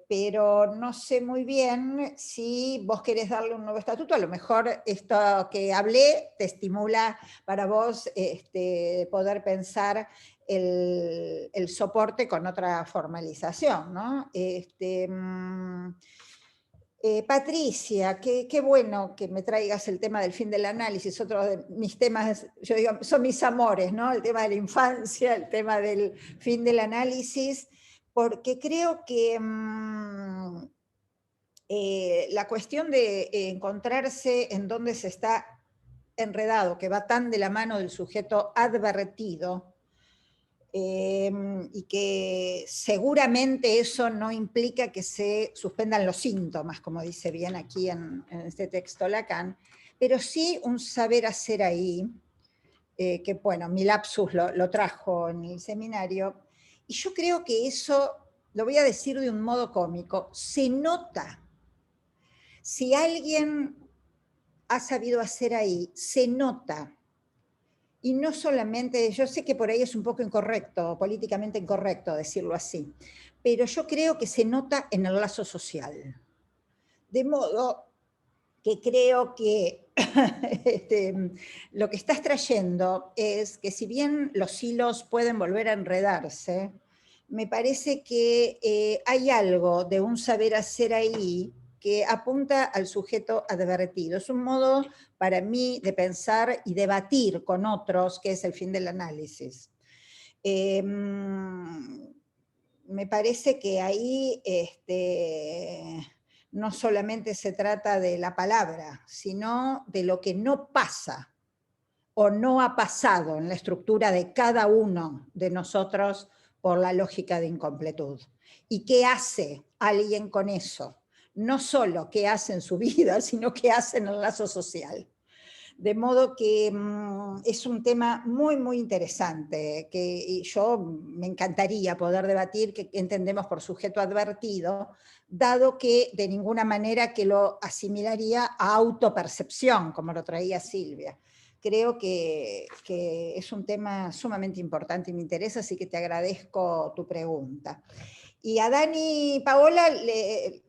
pero no sé muy bien si vos querés darle un nuevo estatuto. A lo mejor esto que hablé te estimula para vos poder pensar el soporte con otra formalización, ¿no? Patricia, qué bueno que me traigas el tema del fin del análisis, otro de mis temas, yo digo, son mis amores, ¿no? El tema de la infancia, el tema del fin del análisis, porque creo que la cuestión de encontrarse en donde se está enredado, que va tan de la mano del sujeto advertido, y que seguramente eso no implica que se suspendan los síntomas, como dice bien aquí en este texto Lacan, pero sí un saber hacer ahí, que bueno, mi lapsus lo trajo en el seminario, y yo creo que eso, lo voy a decir de un modo cómico, se nota. Si alguien ha sabido hacer ahí, se nota. Y no solamente, yo sé que por ahí es un poco incorrecto, políticamente incorrecto decirlo así, pero yo creo que se nota en el lazo social. De modo que creo que lo que estás trayendo es que si bien los hilos pueden volver a enredarse, me parece que hay algo de un saber hacer ahí que apunta al sujeto advertido. Es un modo para mí de pensar y debatir con otros, que es el fin del análisis. Me parece que ahí no solamente se trata de la palabra, sino de lo que no pasa o no ha pasado en la estructura de cada uno de nosotros por la lógica de incompletud. ¿Y qué hace alguien con eso? No solo qué hace en su vida, sino qué hace en el lazo social. De modo que es un tema muy, muy interesante, que yo me encantaría poder debatir qué entendemos por sujeto advertido, dado que de ninguna manera que lo asimilaría a autopercepción, como lo traía Silvia. Creo que es un tema sumamente importante y me interesa, así que te agradezco tu pregunta. Y a Dani, Paola,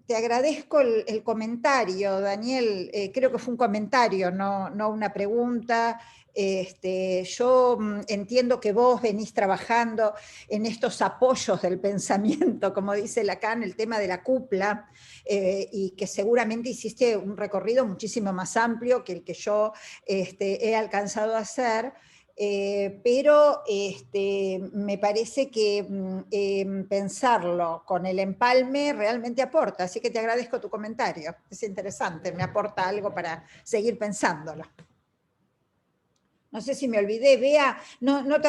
te agradezco el comentario, Daniel, creo que fue un comentario, no una pregunta. Yo entiendo que vos venís trabajando en estos apoyos del pensamiento, como dice Lacan, el tema de la cupla, y que seguramente hiciste un recorrido muchísimo más amplio que el que yo he alcanzado a hacer. Pero me parece que pensarlo con el empalme realmente aporta, así que te agradezco tu comentario, es interesante, me aporta algo para seguir pensándolo. No sé si me olvidé, Bea, no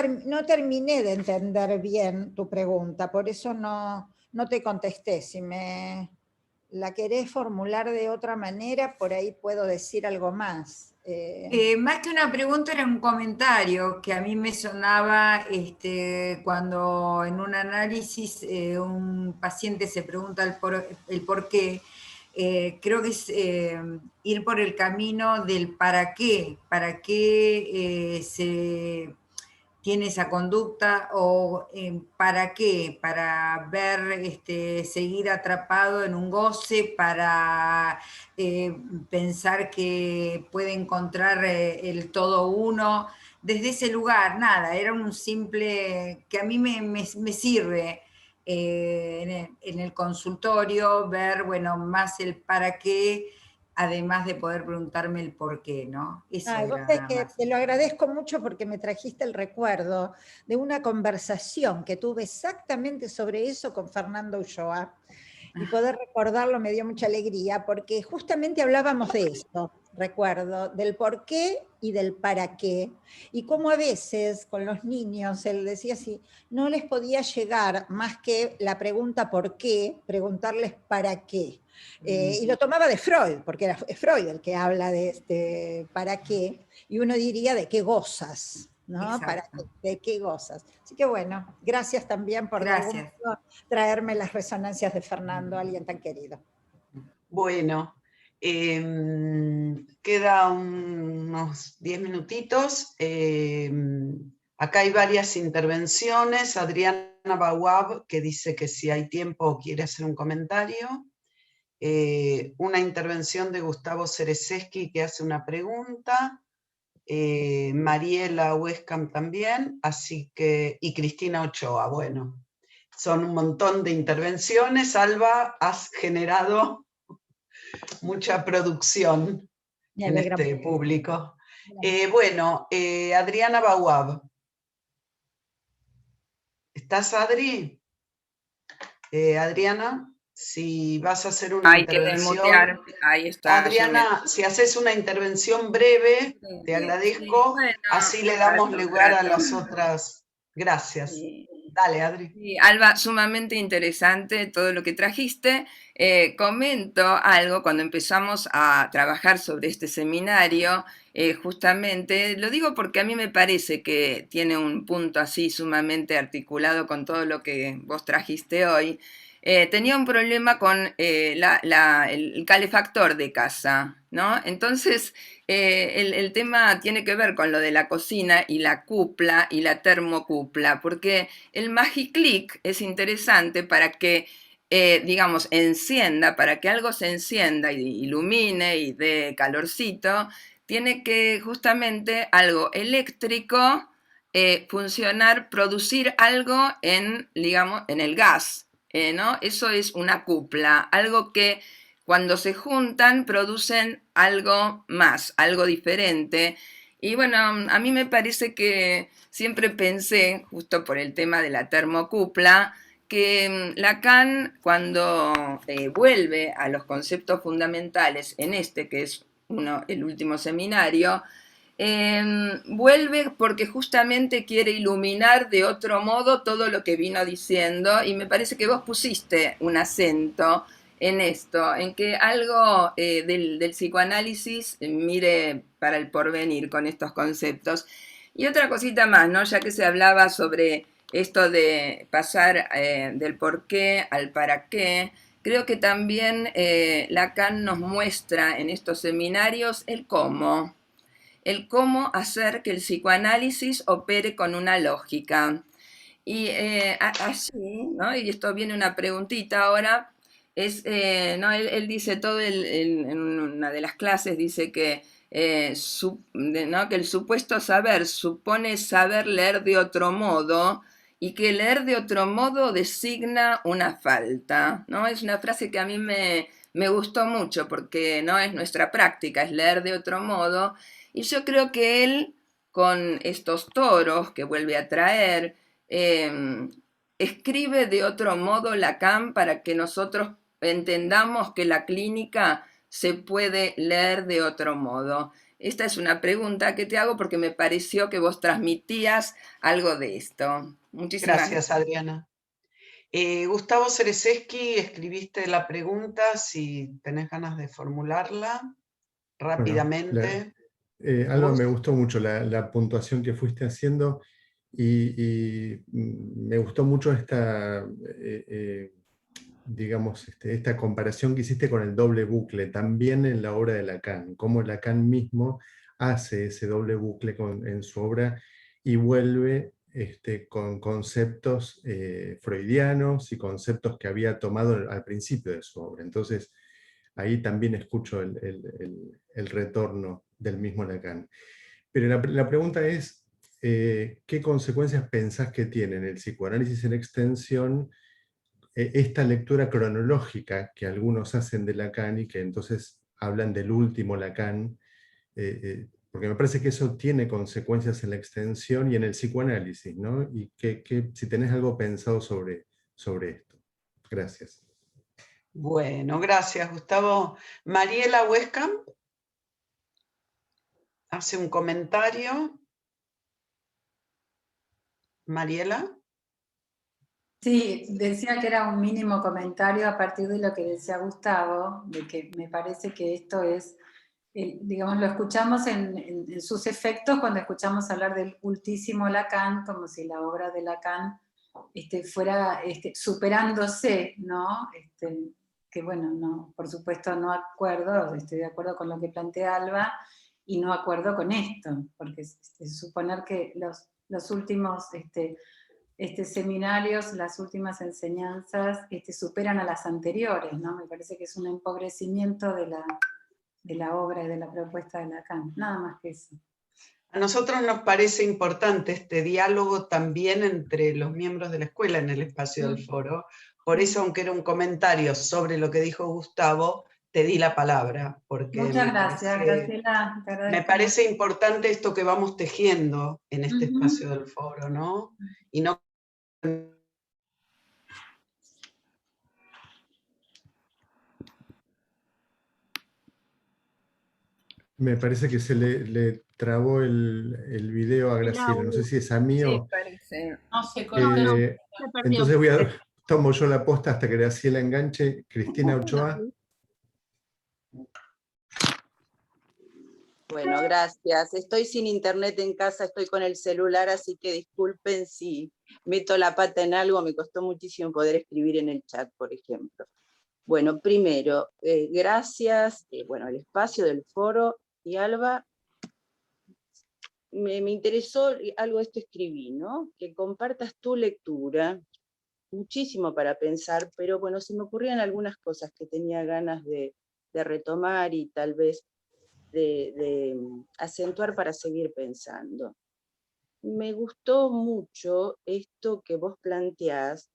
terminé de entender bien tu pregunta, por eso no te contesté. Si me la querés formular de otra manera, por ahí puedo decir algo más. Más que una pregunta era un comentario que a mí me sonaba cuando en un análisis un paciente se pregunta el por qué. Creo que es ir por el camino del para qué se tiene esa conducta o para qué, para ver, seguir atrapado en un goce, para pensar que puede encontrar el todo uno. Desde ese lugar, nada, era un simple, que a mí me sirve en el consultorio, ver, bueno, más el para qué, además de poder preguntarme el por qué, ¿no? Eso era nada más. Te lo agradezco mucho porque me trajiste el recuerdo de una conversación que tuve exactamente sobre eso con Fernando Ulloa, y poder recordarlo me dio mucha alegría, porque justamente hablábamos de esto, recuerdo, del por qué y del para qué, y cómo a veces con los niños, él decía así, no les podía llegar más que la pregunta por qué, preguntarles para qué. Y lo tomaba de Freud, porque es Freud el que habla de para qué, y uno diría de qué gozas, ¿no? ¿De qué gozas? Así que bueno, gracias también por traerme las resonancias de Fernando, alguien tan querido. Bueno, queda unos 10 minutitos. Acá hay varias intervenciones. Adriana Bawab, que dice que si hay tiempo quiere hacer un comentario. Una intervención de Gustavo Cerezeski que hace una pregunta. Mariela Huescam también, así que, y Cristina Ochoa. Bueno, son un montón de intervenciones. Alba, has generado mucha producción en este público. Bueno, Adriana Bawab. ¿Estás, Adri? Adriana, si vas a hacer una intervención. Desmutear. Ahí está. Adriana, si haces una intervención breve, te agradezco. Bueno, así le damos lugar a las otras. Gracias. Dale, Adri. Sí, Alba, sumamente interesante todo lo que trajiste. Comento algo, cuando empezamos a trabajar sobre este seminario, justamente, lo digo porque a mí me parece que tiene un punto así sumamente articulado con todo lo que vos trajiste hoy. Tenía un problema con el calefactor de casa, ¿no? Entonces, el tema tiene que ver con lo de la cocina y la cupla y la termocupla, porque el magiclick es interesante para que, digamos, encienda, para que algo se encienda y ilumine y dé calorcito, tiene que justamente algo eléctrico funcionar, producir algo en, digamos, en el gas, ¿no? Eso es una cupla, algo que cuando se juntan producen algo más, algo diferente. Y bueno, a mí me parece que siempre pensé, justo por el tema de la termocupla, que Lacan cuando vuelve a los conceptos fundamentales en este, que es el último seminario, vuelve porque justamente quiere iluminar de otro modo todo lo que vino diciendo, y me parece que vos pusiste un acento en esto, en que algo del psicoanálisis mire para el porvenir con estos conceptos. Y otra cosita más, ¿no? Ya que se hablaba sobre esto de pasar del por qué al para qué, creo que también Lacan nos muestra en estos seminarios el cómo hacer que el psicoanálisis opere con una lógica. Y así, ¿no? Y esto viene una preguntita ahora, ¿no? Él dice todo, en una de las clases dice que, ¿no? que el supuesto saber supone saber leer de otro modo, y que leer de otro modo designa una falta, ¿no? Es una frase que a mí me gustó mucho, porque no es nuestra práctica, es leer de otro modo, y yo creo que él, con estos toros que vuelve a traer, escribe de otro modo Lacan para que nosotros entendamos que la clínica se puede leer de otro modo. Esta es una pregunta que te hago porque me pareció que vos transmitías algo de esto. Muchísimas gracias. Adriana. Gustavo Cerezeski, escribiste la pregunta, si tenés ganas de formularla rápidamente. Bueno, Alba, me gustó mucho la puntuación que fuiste haciendo, y me gustó mucho esta, digamos, esta comparación que hiciste con el doble bucle, también en la obra de Lacan, cómo Lacan mismo hace ese doble bucle en su obra y vuelve con conceptos freudianos y conceptos que había tomado al principio de su obra. Entonces, ahí también escucho el retorno del mismo Lacan. Pero la pregunta es, ¿qué consecuencias pensás que tiene en el psicoanálisis en extensión esta lectura cronológica que algunos hacen de Lacan y que entonces hablan del último Lacan? Porque me parece que eso tiene consecuencias en la extensión y en el psicoanálisis, ¿no? Y si tenés algo pensado sobre esto. Gracias. Bueno, gracias, Gustavo. Mariela Huescam hace un comentario. Mariela. Sí, decía que era un mínimo comentario a partir de lo que decía Gustavo, de que me parece que esto es, digamos, lo escuchamos en sus efectos cuando escuchamos hablar del ultísimo Lacan, como si la obra de Lacan fuera superándose, ¿no? Que bueno, no, por supuesto no acuerdo, estoy de acuerdo con lo que plantea Alba, y no acuerdo con esto, porque suponer que los últimos seminarios, las últimas enseñanzas superan a las anteriores, ¿no? Me parece que es un empobrecimiento de la obra y de la propuesta de Lacan, nada más que eso. A nosotros nos parece importante este diálogo también entre los miembros de la escuela en el espacio del foro. Por eso, aunque era un comentario sobre lo que dijo Gustavo, te di la palabra. Porque muchas gracias, Graciela. Te agradezco. Me parece importante esto que vamos tejiendo en este espacio del foro, ¿no? Y no... Me parece que se le trabó el video a Graciela. No sé si es a mí o... Sí, parece. No se cortó. Se perdió. Entonces tomo yo la posta hasta que Graciela enganche. Cristina Ochoa. Bueno, gracias. Estoy sin internet en casa, estoy con el celular, así que disculpen si meto la pata en algo, me costó muchísimo poder escribir en el chat, por ejemplo. Bueno, primero, gracias, bueno, el espacio del foro, y Alba, me interesó algo de esto escribí, ¿no? Que compartas tu lectura, muchísimo para pensar, pero bueno, se me ocurrían algunas cosas que tenía ganas de retomar y tal vez de acentuar para seguir pensando. Me gustó mucho esto que vos planteás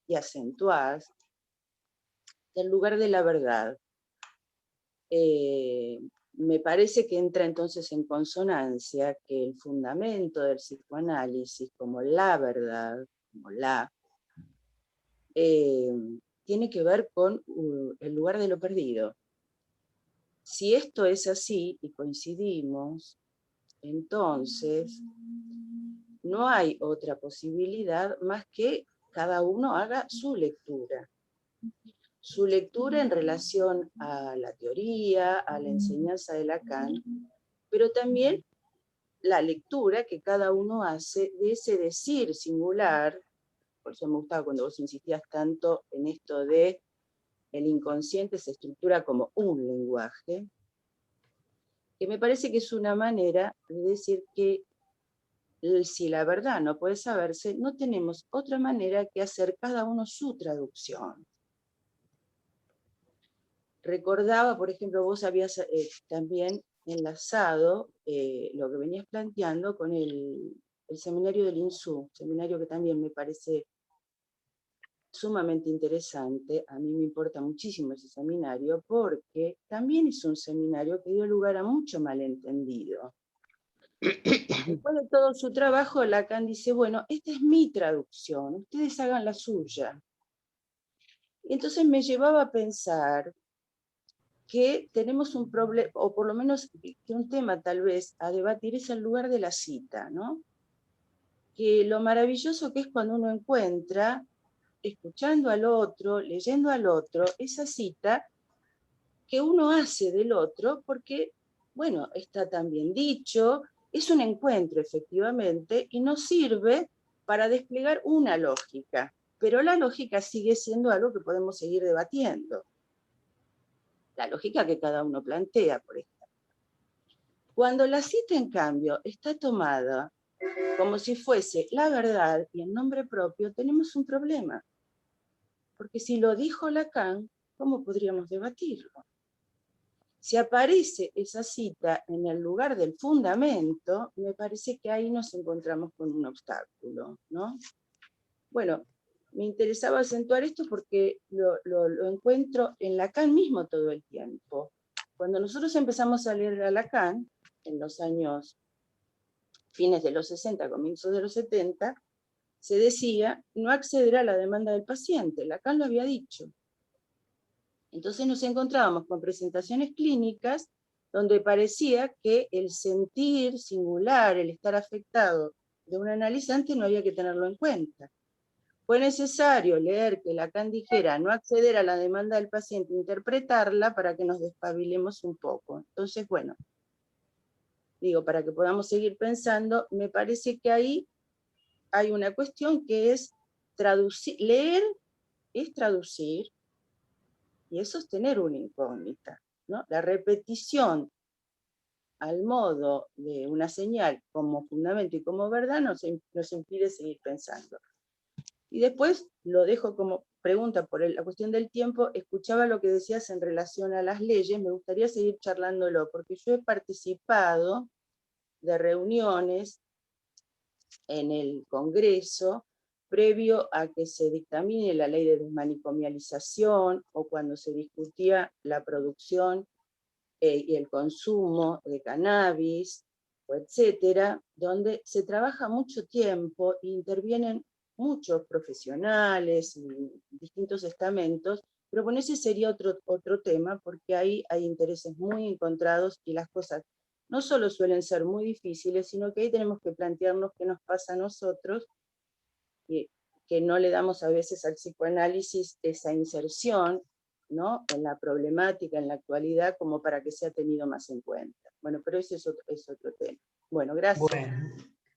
y acentuás del lugar de la verdad. Me parece que entra entonces en consonancia que el fundamento del psicoanálisis, como la verdad, como tiene que ver con el lugar de lo perdido. Si esto es así, y coincidimos, entonces no hay otra posibilidad más que cada uno haga su lectura. Su lectura en relación a la teoría, a la enseñanza de Lacan, pero también la lectura que cada uno hace de ese decir singular. Por eso me gustaba cuando vos insistías tanto en esto de el inconsciente se estructura como un lenguaje, que me parece que es una manera de decir que si la verdad no puede saberse, no tenemos otra manera que hacer cada uno su traducción. Recordaba, por ejemplo, vos habías también enlazado lo que venías planteando con el seminario del INSU, seminario que también me parece sumamente interesante. A mí me importa muchísimo ese seminario porque también es un seminario que dio lugar a mucho malentendido. Después de todo su trabajo, Lacan dice, bueno, esta es mi traducción, ustedes hagan la suya. Y entonces me llevaba a pensar que tenemos un problema, o por lo menos que un tema tal vez a debatir es el lugar de la cita, ¿no? Que lo maravilloso que es cuando uno encuentra, escuchando al otro, leyendo al otro, esa cita que uno hace del otro, porque, bueno, está tan bien dicho, es un encuentro efectivamente, y nos sirve para desplegar una lógica, pero la lógica sigue siendo algo que podemos seguir debatiendo. La lógica que cada uno plantea, por ejemplo. Cuando la cita, en cambio, está tomada como si fuese la verdad y en nombre propio, tenemos un problema. Porque si lo dijo Lacan, ¿cómo podríamos debatirlo? Si aparece esa cita en el lugar del fundamento, me parece que ahí nos encontramos con un obstáculo, ¿no? Bueno, me interesaba acentuar esto porque lo encuentro en Lacan mismo todo el tiempo. Cuando nosotros empezamos a leer a Lacan, en los años fines de los 60, comienzos de los 70, se decía no acceder a la demanda del paciente. Lacan lo había dicho. Entonces nos encontrábamos con presentaciones clínicas donde parecía que el sentir singular, el estar afectado de un analizante no había que tenerlo en cuenta. Fue necesario leer que Lacan dijera no acceder a la demanda del paciente, interpretarla para que nos despabilemos un poco. Entonces, bueno, digo, para que podamos seguir pensando, me parece que ahí hay una cuestión que es traducir. Leer es traducir y es sostener una incógnita, ¿no? La repetición al modo de una señal como fundamento y como verdad, nos impide seguir pensando. Y después lo dejo como pregunta por la cuestión del tiempo. Escuchaba lo que decías en relación a las leyes, me gustaría seguir charlándolo, porque yo he participado de reuniones en el Congreso previo a que se dictamine la ley de desmanicomialización, o cuando se discutía la producción y el consumo de cannabis, etcétera, donde se trabaja mucho tiempo e intervienen muchos profesionales y distintos estamentos, pero bueno, ese sería otro tema, porque ahí hay intereses muy encontrados y las cosas no solo suelen ser muy difíciles, sino que ahí tenemos que plantearnos qué nos pasa a nosotros, y que no le damos a veces al psicoanálisis esa inserción, ¿no?, en la problemática, en la actualidad, como para que sea tenido más en cuenta. Bueno, pero ese es otro tema. Bueno, gracias. Bueno,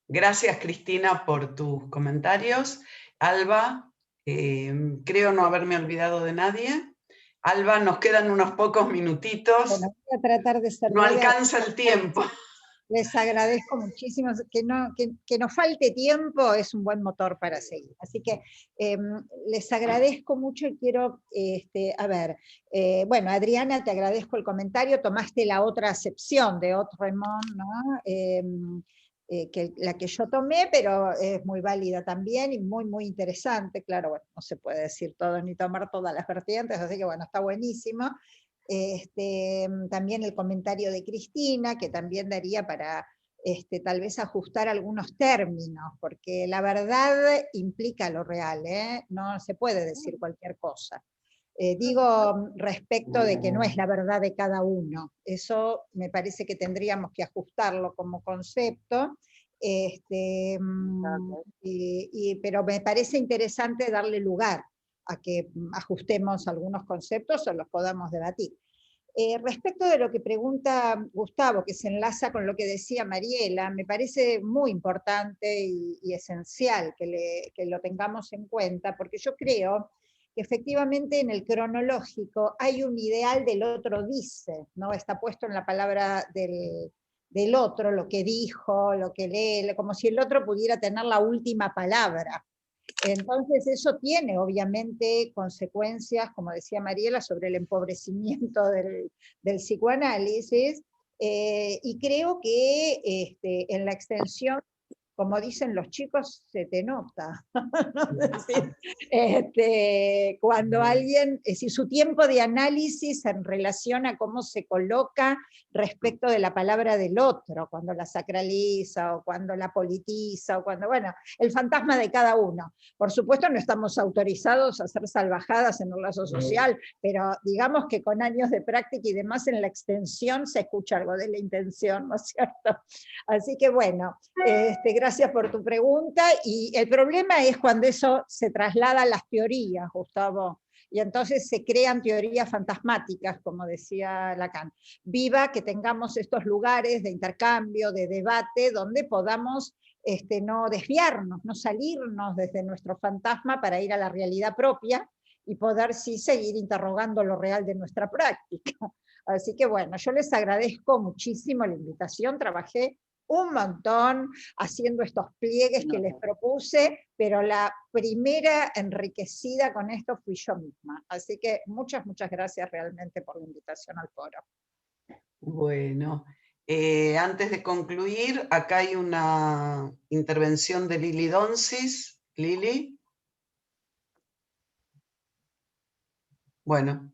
gracias Cristina por tus comentarios. Alba, creo no haberme olvidado de nadie. Alba, nos quedan unos pocos minutitos. Bueno, voy a tratar de ser no breve. alcanza el tiempo. Les agradezco muchísimo. Que nos falte tiempo es un buen motor para seguir. Así que les agradezco mucho y quiero, bueno, Adriana, te agradezco el comentario. Tomaste la otra acepción de Autremont, ¿no? La que yo tomé, pero es muy válida también y muy, muy interesante. Claro, bueno, no se puede decir todo ni tomar todas las vertientes, así que bueno, está buenísimo. También el comentario de Cristina, que también daría para tal vez ajustar algunos términos, porque la verdad implica lo real, no se puede decir cualquier cosa. Digo respecto de que no es la verdad de cada uno, eso me parece que tendríamos que ajustarlo como concepto, pero me parece interesante darle lugar a que ajustemos algunos conceptos o los podamos debatir. Respecto de lo que pregunta Gustavo, que se enlaza con lo que decía Mariela, me parece muy importante y esencial que lo tengamos en cuenta, porque yo creo que efectivamente en el cronológico hay un ideal del otro dice, ¿no? Está puesto en la palabra del otro, lo que dijo, lo que lee, como si el otro pudiera tener la última palabra. Entonces eso tiene obviamente consecuencias, como decía Mariela, sobre el empobrecimiento del psicoanálisis, y creo que en la extensión, como dicen los chicos, se te nota. ¿No? Es decir, cuando alguien, es decir, su tiempo de análisis en relación a cómo se coloca respecto de la palabra del otro, cuando la sacraliza o cuando la politiza, o cuando, bueno, el fantasma de cada uno. Por supuesto no estamos autorizados a hacer salvajadas en el lazo social, pero digamos que con años de práctica y demás en la extensión se escucha algo de la intención, ¿no es cierto? Así que bueno, gracias por tu pregunta, y el problema es cuando eso se traslada a las teorías, Gustavo, y entonces se crean teorías fantasmáticas, como decía Lacan. Viva que tengamos estos lugares de intercambio, de debate, donde podamos no desviarnos, no salirnos desde nuestro fantasma para ir a la realidad propia, y poder sí seguir interrogando lo real de nuestra práctica. Así que bueno, yo les agradezco muchísimo la invitación, trabajé un montón haciendo estos pliegues que les propuse, pero la primera enriquecida con esto fui yo misma. Así que muchas, muchas gracias realmente por la invitación al foro. Bueno, antes de concluir, acá hay una intervención de Lili Donsis. Lili. Bueno.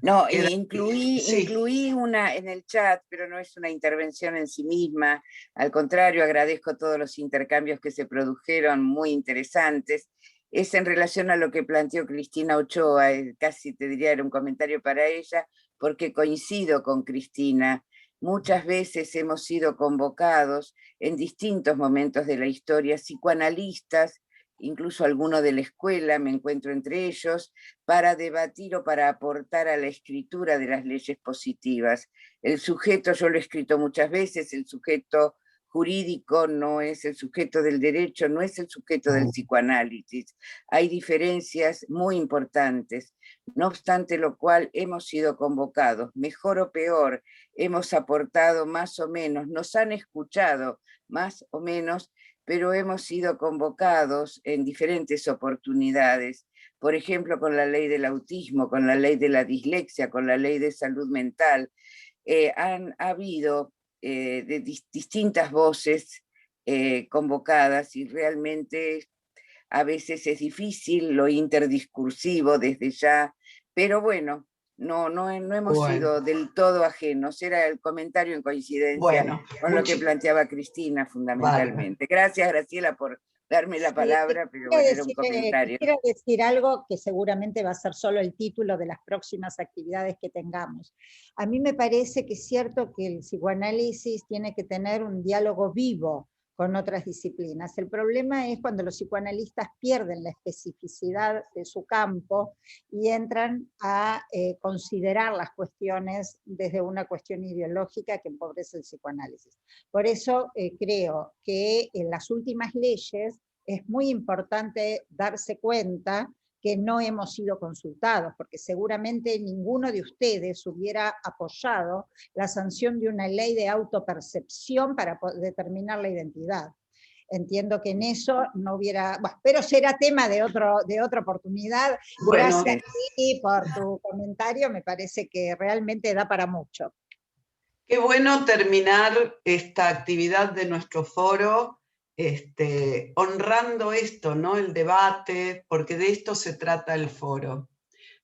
No, incluí una en el chat, pero no es una intervención en sí misma. Al contrario, agradezco todos los intercambios que se produjeron, muy interesantes. Es en relación a lo que planteó Cristina Ochoa, casi te diría era un comentario para ella, porque coincido con Cristina. Muchas veces hemos sido convocados en distintos momentos de la historia, psicoanalistas, incluso alguno de la escuela, me encuentro entre ellos, para debatir o para aportar a la escritura de las leyes positivas. El sujeto, yo lo he escrito muchas veces, el sujeto jurídico no es el sujeto del derecho, no es el sujeto del psicoanálisis. Hay diferencias muy importantes. No obstante lo cual hemos sido convocados, mejor o peor, hemos aportado más o menos, nos han escuchado más o menos, pero hemos sido convocados en diferentes oportunidades. Por ejemplo, con la ley del autismo, con la ley de la dislexia, con la ley de salud mental. Ha habido de distintas voces convocadas y realmente a veces es difícil lo interdiscursivo desde ya, pero bueno, no hemos sido del todo ajenos, era el comentario en coincidencia con lo que planteaba Cristina fundamentalmente. Gracias, Graciela, por darme la palabra, pero bueno, era un comentario. Quisiera decir algo que seguramente va a ser solo el título de las próximas actividades que tengamos. A mí me parece que es cierto que el psicoanálisis tiene que tener un diálogo vivo con otras disciplinas. El problema es cuando los psicoanalistas pierden la especificidad de su campo y entran a considerar las cuestiones desde una cuestión ideológica que empobrece el psicoanálisis. Por eso creo que en las últimas leyes es muy importante darse cuenta que no hemos sido consultados, porque seguramente ninguno de ustedes hubiera apoyado la sanción de una ley de autopercepción para determinar la identidad. Entiendo que en eso no hubiera... Bueno, pero será tema de otra oportunidad. Bueno, gracias por tu comentario, me parece que realmente da para mucho. Qué bueno terminar esta actividad de nuestro foro honrando esto, ¿no? El debate, porque de esto se trata el foro.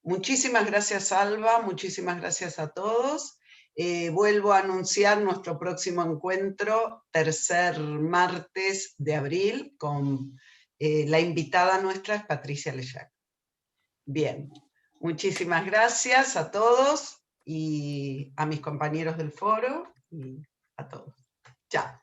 Muchísimas gracias, Alba, muchísimas gracias a todos. Vuelvo a anunciar nuestro próximo encuentro, tercer martes de abril, con la invitada nuestra es Patricia Leyac. Bien, muchísimas gracias a todos y a mis compañeros del foro y a todos. Chao.